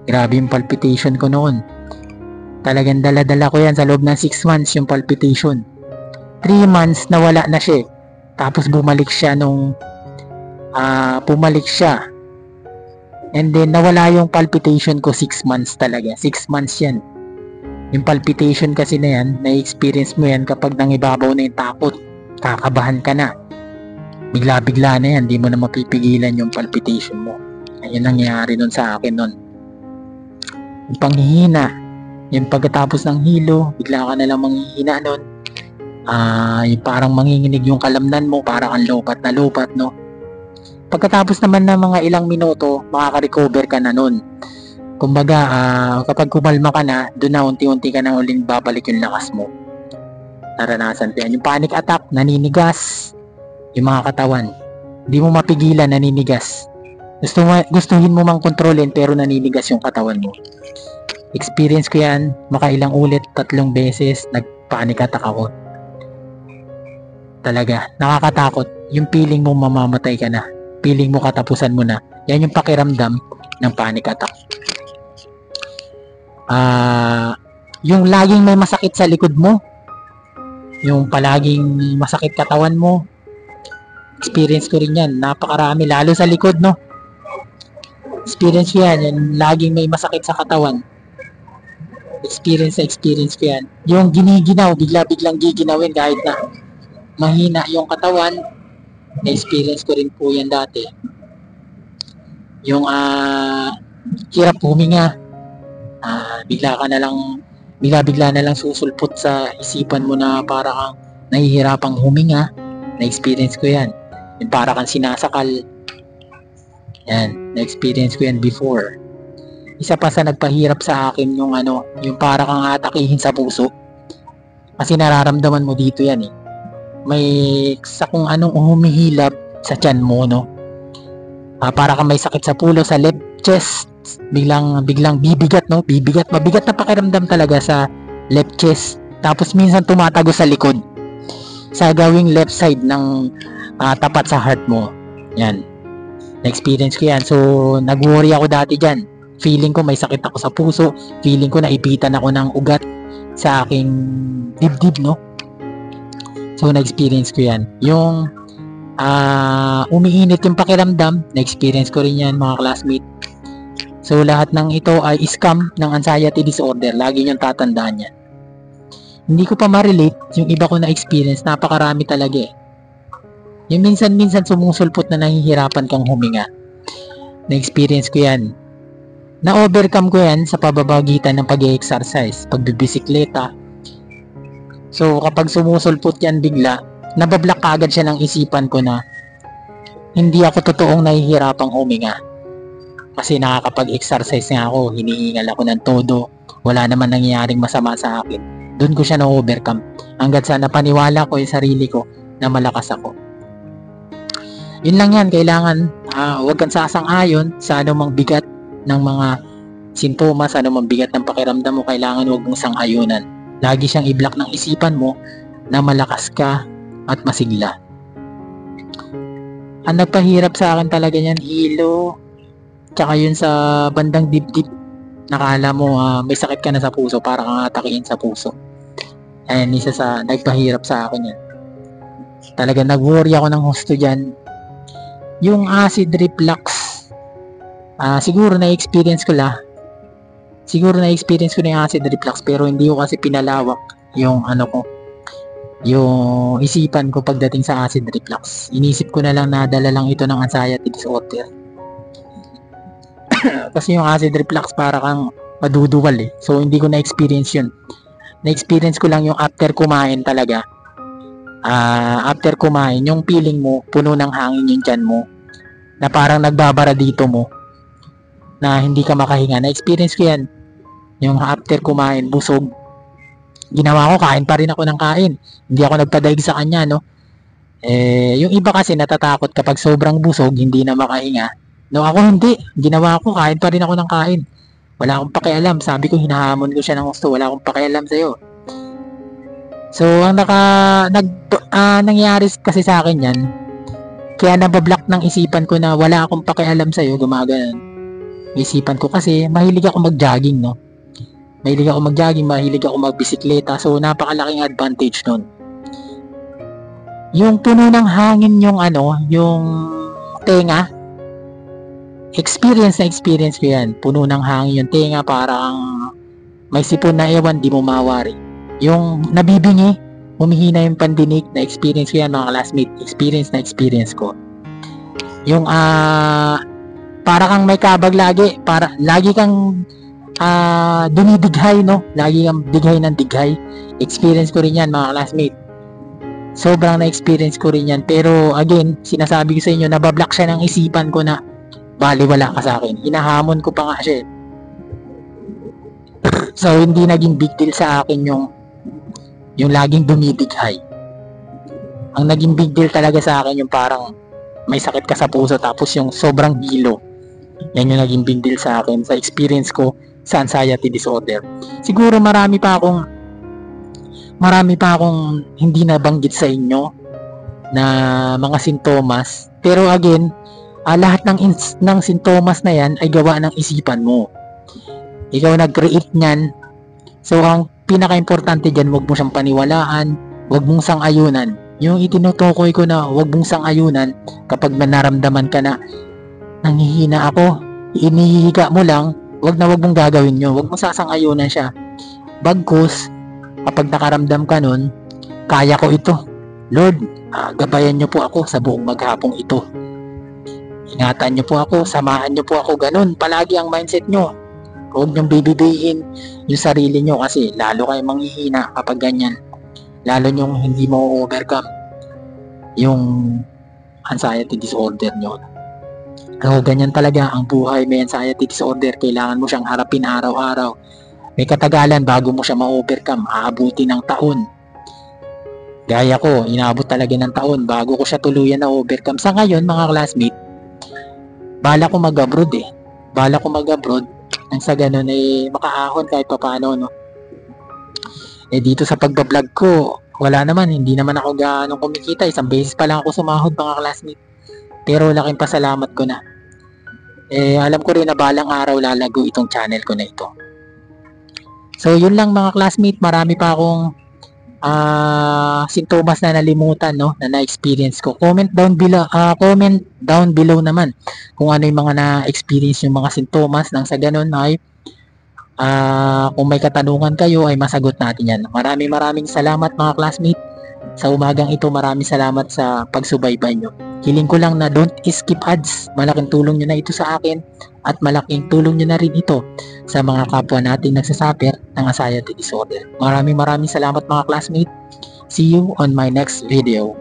Grabe yung palpitation ko noon. Talagang dala-dala ko yan sa loob ng 6 months yung palpitation. 3 months nawala na siya. Tapos bumalik siya and then nawala yung palpitation ko 6 months talaga. 6 months yan. Yung palpitation kasi na yan, na-experience mo yan kapag nangibabaw na yung takot. Kakabahan ka na. Bigla-bigla na yan, di mo na mapipigilan yung palpitation mo. Ayun ang nangyari nun sa akin nun. Yung panghihina, yung pagkatapos ng hilo, bigla ka na lang manghihina nun. Yung parang manginginig yung kalamnan mo, parang ang lobat na lobat, no? Pagkatapos naman ng mga ilang minuto, makaka-recover ka na nun. Kumbaga, kapag kumalma ka na, doon na unti-unti ka na uling babalik yung lakas mo. Naranasan ko yan. Yung panic attack, naninigas yung mga katawan. Hindi mo mapigilan, naninigas. Gustuhin mo mang kontrolin, pero naninigas yung katawan mo. Experience ko yan, makailang ulit, 3 beses, nag-panic attack ako. Talaga, nakakatakot. Yung feeling mo mamamatay ka na. Feeling mo katapusan mo na. Yan yung pakiramdam ng panic attack. Yung laging may masakit sa likod mo, yung palaging masakit katawan mo, experience ko rin yan. Napakarami, lalo sa likod, no? Experience ko yan, yung laging may masakit sa katawan. Experience ko yan. Yung giniginaw, bigla-biglang giginawin kahit na mahina yung katawan, na-experience ko rin po yan dati. Yung hirap huminga, bigla na lang susulpot sa isipan mo na para kang nahihirapang huminga. Na-experience ko yan. Yung para kang sinasakal. Yan, na-experience ko yan before. Isa pa sa nagpahirap sa akin yung yung para kang atakihin sa puso. Kasi nararamdaman mo dito yan eh. May sa kung anong humihilab sa tiyan mo, no? Para kang may sakit sa pulo, sa left chest. Biglang bibigat, no? Mabigat na pakiramdam talaga sa left chest. Tapos minsan tumatago sa likod. Sa gawing left side ng tapat sa heart mo. Yan. Na-experience ko yan. So, nag-worry ako dati dyan. Feeling ko may sakit ako sa puso. Feeling ko naipitan ako ng ugat sa aking dibdib, no? So, na-experience ko yan. Yung umiinit yung pakiramdam, na-experience ko rin yan, mga classmate. So, lahat ng ito ay scam ng anxiety disorder. Lagi niyong tatandaan yan. Hindi ko pa ma-relate yung iba ko na-experience. Napakarami talaga eh. Yung minsan-minsan sumusulpot na nahihirapan kang huminga. Na-experience ko yan. Na-overcome ko yan sa pababagitan ng pag-exercise, pagbibisikleta. So, kapag sumusulpot yan bigla, nabablock agad siya ng isipan ko na hindi ako totoong nahihirapang huminga. Kasi nakakapag-exercise nga ako, hinihingal ako ng todo, wala naman nangyayaring masama sa akin. Doon ko siya na-overcome. Hanggat sa napaniwala ko yung sarili ko na malakas ako. Yun lang yan, kailangan huwag kang sasang-ayon sa anumang bigat ng mga sintomas, anumang bigat ng pakiramdam mo, kailangan huwag mong sang-ayunan. Lagi siyang i-block ng isipan mo na malakas ka at masigla. Ang nagpahirap sa akin talaga yan, hilo, tsaka yun sa bandang dibdib. Nakala mo may sakit ka na sa puso, para kang atakihin sa puso. Ayan, isa sa nagpahirap sa akin yan. Talaga nag-worry ako ng husto dyan. Yung acid reflux, siguro na-experience ko na yung acid reflux, pero hindi ko kasi pinalawak yung yung isipan ko pagdating sa acid reflux. Inisip ko na lang na dala lang ito ng anxiety disorder. Kasi yung acid reflux para kang maduduwal eh. So hindi ko na-experience yun. Na-experience ko lang yung after kumain talaga. After kumain, yung feeling mo puno ng hangin yung tiyan mo, na parang nagbabara dito mo, na hindi ka makahinga. Na-experience ko yan. Yung after kumain, busog. Ginawa ko, kain pa rin ako ng kain. Hindi ako nagpadaig sa kanya, no? Yung iba kasi natatakot kapag sobrang busog, hindi na makahinga. No, ako hindi. Ginawa ko, kain pa rin ako ng kain. Wala akong pakialam. Sabi ko, hinahamon ko siya ng gusto. Wala akong pakialam sa'yo. So, ang nangyari kasi sa akin yan, kaya nabablock ng isipan ko na wala akong pakialam sa'yo, gumaganon. Isipan ko kasi, mahilig ako mag-jogging, no? Mahilig ako magbisikleta. So, napakalaking advantage nun. Yung puno ng hangin yung yung tenga, experience ko yan. Puno ng hangin yung tenga, parang may sipon na ewan, di mo mawari. Yung nabibingi, humihina yung pandinig, na experience ko yan, mga classmate. Experience ko. Yung para kang may kabag lagi, lagi kang dumidighay, no? Lagi kang dighay ng dighay. Experience ko rin yan, mga classmate. Sobrang na-experience ko rin yan. Pero again, sinasabi ko sa inyo, nabablock siya ng isipan ko na baliwala ka sa akin. Hinahamon ko pa nga siya. So, hindi naging big deal sa akin yung laging dumidighay. Ang naging big deal talaga sa akin yung parang may sakit ka sa puso, tapos yung sobrang hilo. Yan yung naging big deal sa akin, sa experience ko sa anxiety disorder. Siguro marami pa akong hindi nabanggit sa inyo na mga sintomas. Pero again, lahat ng sintomas na yan ay gawa ng isipan mo. Ikaw nag-create niyan. So ang pinaka-importante dyan, huwag mo siyang paniwalaan, huwag mong sang-ayunan. Yung itinutukoy ko na huwag mong sang-ayunan kapag naramdaman ka na nanghihina ako, inihihiga mo lang, huwag mong gagawin yun. Huwag mo sasang-ayunan siya. Bagkus, kapag nakaramdam ka nun, kaya ko ito. Lord, gabayan niyo po ako sa buong maghapong ito. Ingatan niyo po ako, samahan niyo po ako, ganun. Palagi ang mindset niyo. Huwag niyong bibibihin yung sarili niyo kasi lalo kayo manghihina kapag ganyan. Lalo niyong hindi mo overcome yung anxiety disorder niyo. So, ganyan talaga ang buhay. May anxiety disorder, kailangan mo siyang harapin araw-araw. May katagalan bago mo siya ma-overcome. Aabuti ng taon. Gaya ko, inaabot talaga ng taon bago ko siya tuluyan na overcome. Sa ngayon, mga classmate, bala ko mag-abroad nang sa ganun makaahon kahit papaano, no? Dito sa pagbablog ko, hindi naman ako gaano kumikita. Isang beses pa lang ako sumahod, mga classmate. Pero laking pasalamat ko na. Alam ko rin na balang araw lalago itong channel ko na ito. So yun lang, mga classmate, marami pa akong sintomas na nalimutan, no, na na-experience ko. Comment down below naman kung ano yung mga na-experience yung mga sintomas. Nang sa ganun ay kung may katanungan kayo ay masagot natin yan. Maraming salamat, mga classmate. Sa umagang ito, maraming salamat sa pagsubaybay nyo. Hiling ko lang na don't skip ads. Malaking tulong nyo na ito sa akin at malaking tulong nyo na rin ito sa mga kapwa nating nagsasuffer ng anxiety disorder. Maraming salamat, mga classmate. See you on my next video.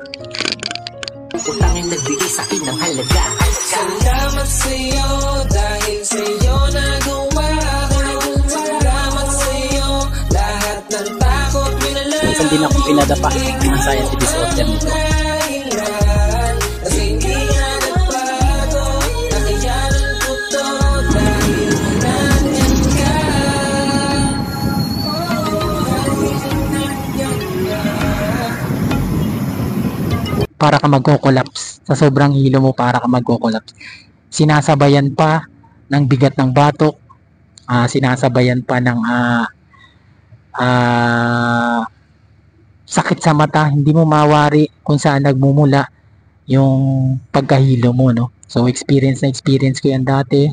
Utangin nagbigay sa'kin ng halaga. Salamat sa'yo dahil sa'yo nagawa ko. Salamat sa'yo, lahat ng takot minalaw. Minsan din akong pinadapa ng anxiety disorder nito. Kasi hindi nga nagbago, nakayanan ko to dahil nandyan ka. Para ka magko-collapse. Sa sobrang hilo mo, para ka magko-collapse. Sinasabayan pa ng bigat ng batok, sinasabayan pa ng sakit sa mata, hindi mo mawari kung saan nagmumula yung pagkahilo mo, no? So experience ko yan dati.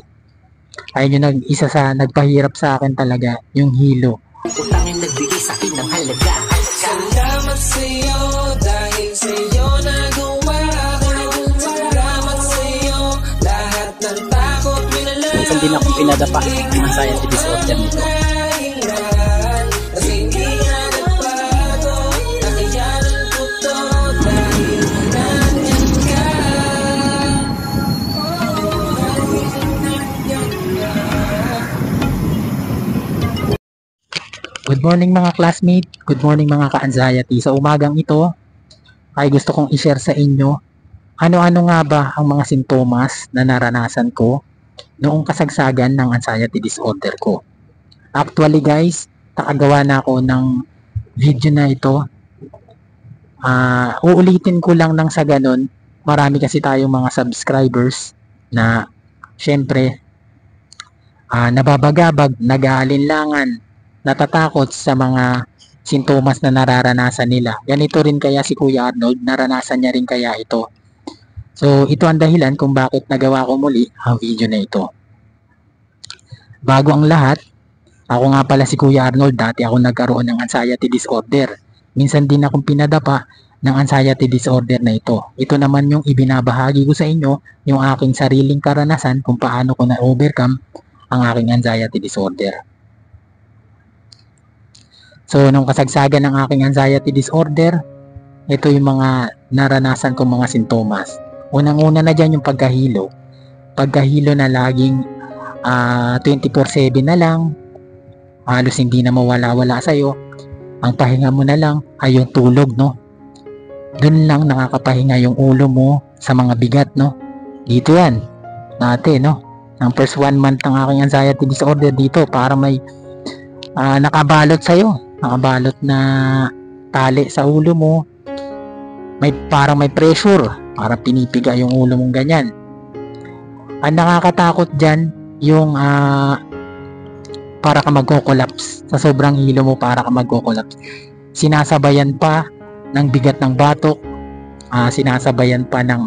Ayun yung isa sa nagpahirap sa akin talaga, yung hilo. Utangin nagbigay sa'kin ng halaga. Salamat sa'yo dahil sa'yo nagawa ko. Salamat sa'yo, lahat ng takot minalaw. Minsan din akong pinadapa ng anxiety disorder nito. Kasi hindi nga nagbago, nakayanan ko to dahil nandyan ka. Good morning, mga classmate. Good morning, mga ka-anxiety. Sa umagang ito ay gusto kong i-share sa inyo ano-ano nga ba ang mga sintomas na naranasan ko noong kasagsagan ng anxiety disorder ko. Actually, guys, nakagawa na ako ng video na ito. Uulitin ko lang nang sa ganun. Marami kasi tayong mga subscribers na syempre nababagabag, nag-aalinlangan, natatakot sa mga sintomas na nararanasan nila. Ganito rin kaya si Kuya Arnold, naranasan niya rin kaya ito. So, ito ang dahilan kung bakit nagawa ko muli ang video na ito. Bago ang lahat, ako nga pala si Kuya Arnold, dati ako nagkaroon ng anxiety disorder. Minsan din akong pinadapa ng anxiety disorder na ito. Ito naman yung ibinabahagi ko sa inyo, yung aking sariling karanasan kung paano ko na-overcome ang aking anxiety disorder. So, nung kasagsagan ng aking anxiety disorder, ito yung mga naranasan kong mga sintomas. Unang-una na dyan yung pagkahilo. Pagkahilo na laging 24/7 na lang, halos hindi na mawala-wala sa'yo. Ang pahinga mo na lang ay yung tulog, no? Doon lang nakakapahinga yung ulo mo sa mga bigat, no? Dito yan, dati, no? Ang first 1 month ng aking anxiety disorder dito, para may nakabalot sa'yo. Nakabalot na tali sa ulo mo. Parang may pressure. Parang pinipiga yung ulo mong ganyan. Ang nakakatakot dyan, yung para ka magko-collapse. Sa sobrang hilo mo, para ka magko-collapse. Sinasabayan pa ng bigat ng batok. Sinasabayan pa ng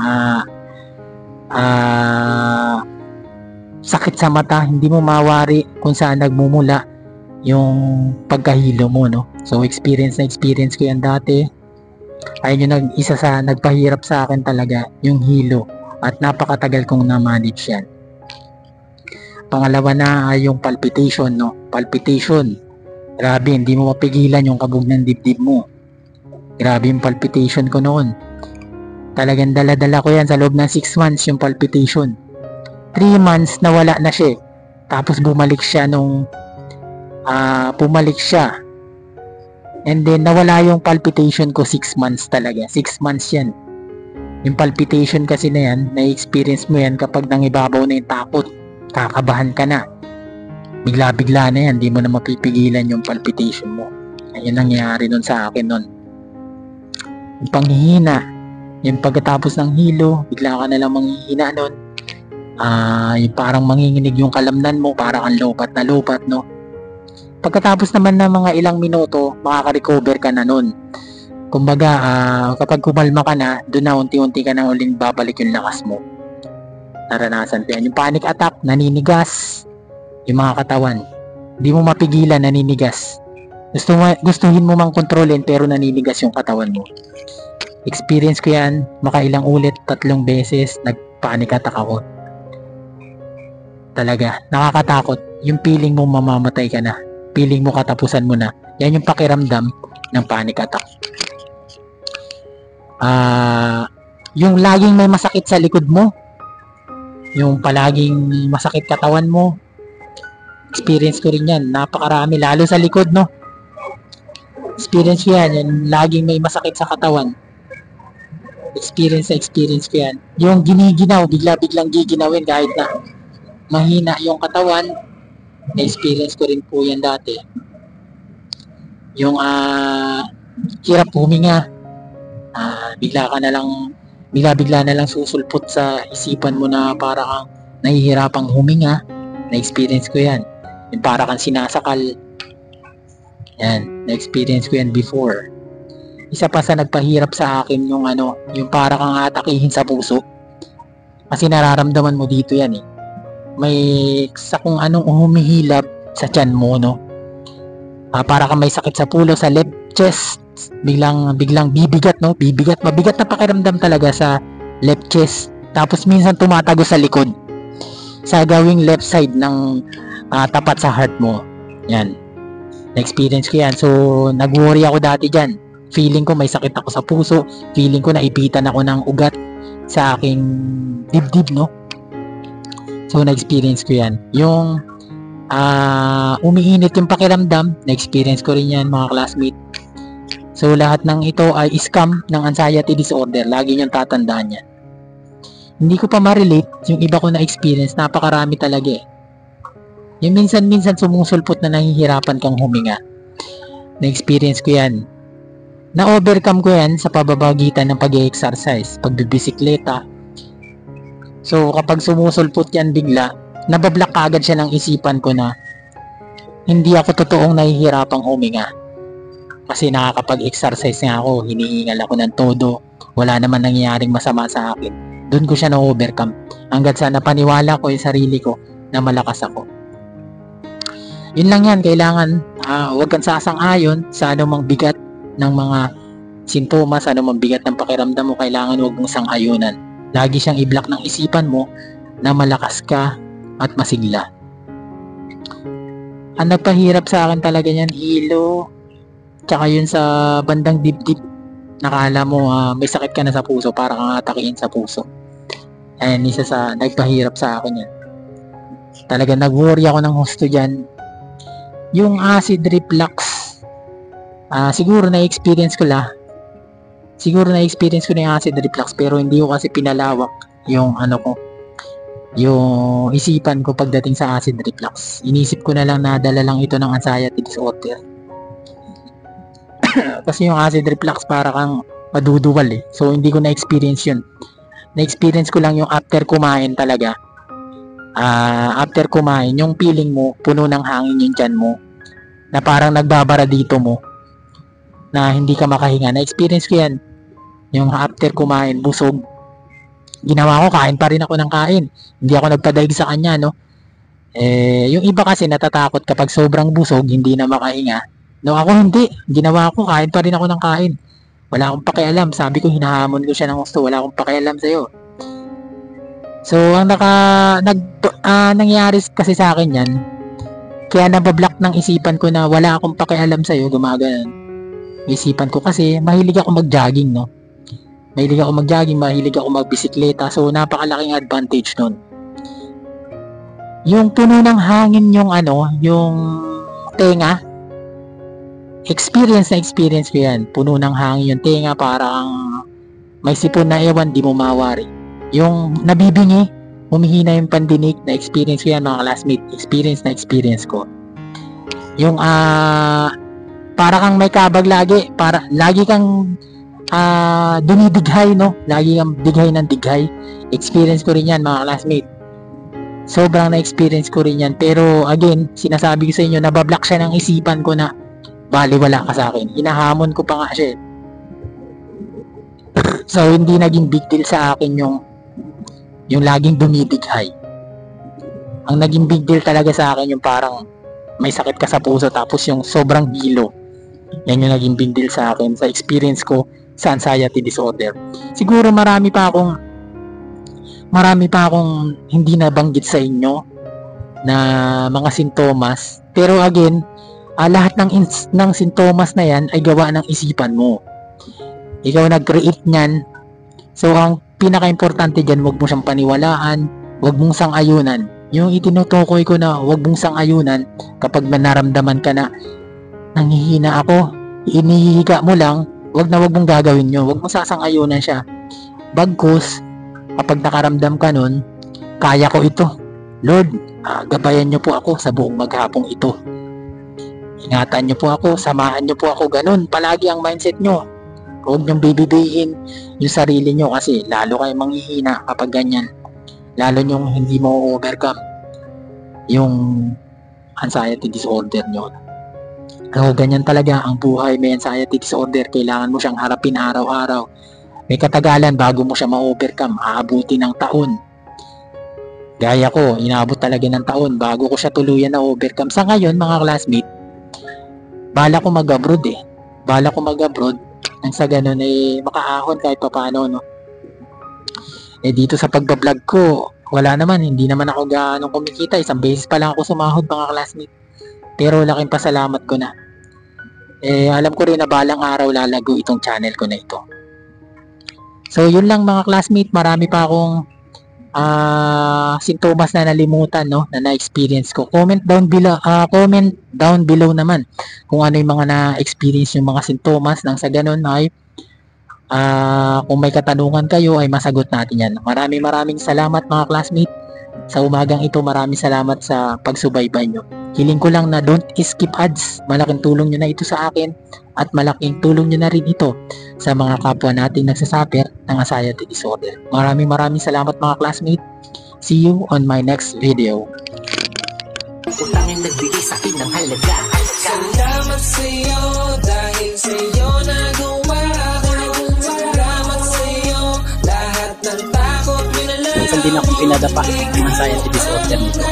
sakit sa mata. Hindi mo mawari kung saan nagmumula yung pagkahilo mo, no? So experience ko yan dati. Ayun yung isa sa nagpahirap sa akin talaga, yung hilo, at napakatagal kong na-manage yan. Pangalawa na ay yung palpitation, no? Palpitation, grabe, hindi mo mapigilan yung kabog ng dibdib mo. Grabe yung palpitation ko noon. Talagang dala-dala ko yan sa loob ng 6 months yung palpitation. 3 months nawala na siya. Tapos bumalik siya and then nawala yung palpitation ko 6 months talaga. 6 months yan. Yung palpitation kasi na yan, na-experience mo yan kapag nangibabaw na yung takot. Kakabahan ka na. Bigla-bigla na yan, di mo na mapipigilan yung palpitation mo. Ayun nangyari nun sa akin nun. Yung panghihina, yung pagkatapos ng hilo, bigla ka na lang manghihina nun. Yung parang manginginig yung kalamnan mo, parang ang lopat na lopat, no? Pagkatapos naman ng mga ilang minuto, makaka-recover ka na nun. Kumbaga, kapag kumalma ka na, doon na unti-unti ka na ulit babalik yung lakas mo. Naranasan ko yan. Yung panic attack, naninigas yung mga katawan. Hindi mo mapigilan, naninigas. Gustuhin mo mang kontrolin, pero naninigas yung katawan mo. Experience ko yan, makailang ulit, 3 beses, nag-panic attack ako. Talaga, nakakatakot. Yung feeling mo mamamatay ka na. Feeling mo katapusan mo na. Yan yung pakiramdam ng panic attack. Yung laging may masakit sa likod mo, yung palaging masakit katawan mo, experience ko rin yan. Napakarami, lalo sa likod, no? Experience ko yan. Yung laging may masakit sa katawan. Experience ko yan. Yung giniginaw, bigla-biglang giginawin kahit na mahina yung katawan. Na-experience ko rin po yan dati. Yung hirap huminga. Bigla na lang susulpot sa isipan mo na para kang nahihirapang huminga. Na-experience ko yan. Yung para kang sinasakal. Yan, na-experience ko yan before. Isa pa sa nagpahirap sa akin yung para kang atakihin sa puso. Kasi nararamdaman mo dito yan eh. May sa kung anong humihilap sa tiyan mo, no? Para kang may sakit sa pulo, sa left chest. Biglang bibigat, no? Mabigat na pakiramdam talaga sa left chest. Tapos minsan tumatago sa likod. Sa gawing left side ng tapat sa heart mo. Yan. Na-experience ko yan. So, nag-worry ako dati dyan. Feeling ko may sakit ako sa puso. Feeling ko naipitan ako ng ugat sa aking dibdib, no? So, na-experience ko yan. Yung umiinit yung pakiramdam, na-experience ko rin yan, mga classmate. So, lahat ng ito ay scam ng anxiety disorder. Lagi niyong tatandaan yan. Hindi ko pa ma-relate yung iba ko na-experience. Napakarami talaga eh. Yung minsan-minsan sumusulpot na nahihirapan kang huminga. Na-experience ko yan. Na-overcome ko yan sa pababagitan ng pag-exercise, pagbibisikleta. So, kapag sumusulpot yan bigla, nabablock agad siya ng isipan ko na hindi ako totoong nahihirapang huminga. Kasi nakakapag-exercise nga ako, hinihingal ako ng todo, wala naman nangyayaring masama sa akin. Doon ko siya na-overcome. Hanggat sa napaniwala ko yung sarili ko na malakas ako. Yun lang yan, kailangan huwag kang sasang-ayon sa anumang bigat ng mga sintomas, anumang bigat ng pakiramdam mo, kailangan huwag mong sang-ayunan. Lagi siyang i-block ng isipan mo na malakas ka at masigla. Ang nagpahirap sa akin talaga yan, hilo, tsaka yun sa bandang dibdib. Nakala mo may sakit ka na sa puso, para kang atakihin sa puso. Ayan, isa sa nagpahirap sa akin yan. Talaga nag-worry ako ng husto dyan. Yung acid reflux, siguro na-experience ko na yung acid reflux, pero hindi ko kasi pinalawak yung yung isipan ko pagdating sa acid reflux. Inisip ko na lang na dala lang ito ng anxiety disorder. Kasi yung acid reflux para kang maduduwal eh. So hindi ko na-experience yun. Na-experience ko lang yung after kumain talaga. After kumain, yung feeling mo, puno ng hangin yung tiyan mo, na parang nagbabara dito mo, na hindi ka makahinga. Na-experience ko yan. Yung after kumain, busog. Ginawa ko, kain pa rin ako ng kain. Hindi ako nagpadaig sa kanya, no? Yung iba kasi natatakot kapag sobrang busog, hindi na makahinga. No, ako hindi. Ginawa ko, kain pa rin ako ng kain. Wala akong pakialam. Sabi ko, hinahamon ko siya ng gusto. Wala akong pakialam sa'yo. So, ang nangyari kasi sa akin yan, kaya nabablock ng isipan ko na wala akong pakialam sa'yo, gumaganon. Isipan ko kasi, mahilig ako mag-jogging, no? Mahilig ako magbisikleta. So, napakalaking advantage nun. Yung puno ng hangin yung tenga, experience ko yan. Puno ng hangin yung tenga, parang may sipon na ewan, di mo mawari. Yung nabibingi, humihina yung pandinig, na experience ko yan mga classmate. Experience ko. Yung para kang may kabag lagi, lagi kang dumidighay, no? Lagi kang dighay ng dighay. Experience ko rin yan mga classmate. Sobrang na-experience ko rin yan. Pero again, sinasabi ko sa inyo, nabablock siya ng isipan ko na baliwala ka sa akin. Hinahamon ko pa nga siya. So hindi naging big deal sa akin yung laging dumidighay. Ang naging big deal talaga sa akin yung parang may sakit ka sa puso tapos yung sobrang hilo. Yan yung naging big deal sa akin sa experience ko sa anxiety disorder. Siguro marami pa akong hindi nabanggit sa inyo na mga sintomas. Pero again, lahat ng sintomas na yan ay gawa ng isipan mo. Ikaw nag-create niyan. So ang pinaka-importante dyan, wag mo siyang paniwalaan, wag mong sang-ayunan. Yung itinutukoy ko na wag mong sang-ayunan kapag naramdaman ka na nanghihina ako, inihihiga mo lang, wag mong gagawin yun. Wag mong sasang-ayunan siya. Bagkus, kapag nakaramdam ka nun, kaya ko ito. Lord, gabayan niyo po ako sa buong maghapong ito. Ingatan niyo po ako, samahan niyo po ako, ganun. Palagi ang mindset niyo. Huwag niyong bibibihin yung sarili niyo kasi lalo kayo manghihina kapag ganyan. Lalo niyong hindi mo overcome yung anxiety disorder niyo. So, ganyan talaga ang buhay. May anxiety disorder, kailangan mo siyang harapin araw-araw. May katagalan bago mo siya ma-overcome. Aabuti ng taon. Gaya ko, inaabot talaga ng taon bago ko siya tuluyan na overcome. Sa ngayon, mga classmate, bala ko mag-abroad eh. Nang sa ganun makaahon kahit papaano, no? Dito sa pagbablog ko, hindi naman ako gaano kumikita. Isang beses pa lang ako sumahod, mga classmate. Pero laking pasalamat ko na. Alam ko rin na balang araw lalago itong channel ko na ito. So yun lang mga classmate, marami pa akong sintomas na nalimutan, no, na na-experience ko. Comment down below naman kung ano yung mga na-experience yung mga sintomas. Nang sa ganun ay kung may katanungan kayo ay masagot natin yan. Maraming salamat mga classmate. Sa umagang ito, maraming salamat sa pagsubaybay nyo. Hiling ko lang na don't skip ads. Malaking tulong nyo na ito sa akin at malaking tulong nyo na rin ito sa mga kapwa nating nagsasuffer ng anxiety disorder. Maraming salamat mga classmate. See you on my next video. Utangin nagbigay sa akin ng halaga. Salamat sa'yo dahil sa'yo nagawa ko. Salamat sa'yo lahat ng takot minalaman. Minsan din akong pinadapa ng anxiety disorder nito.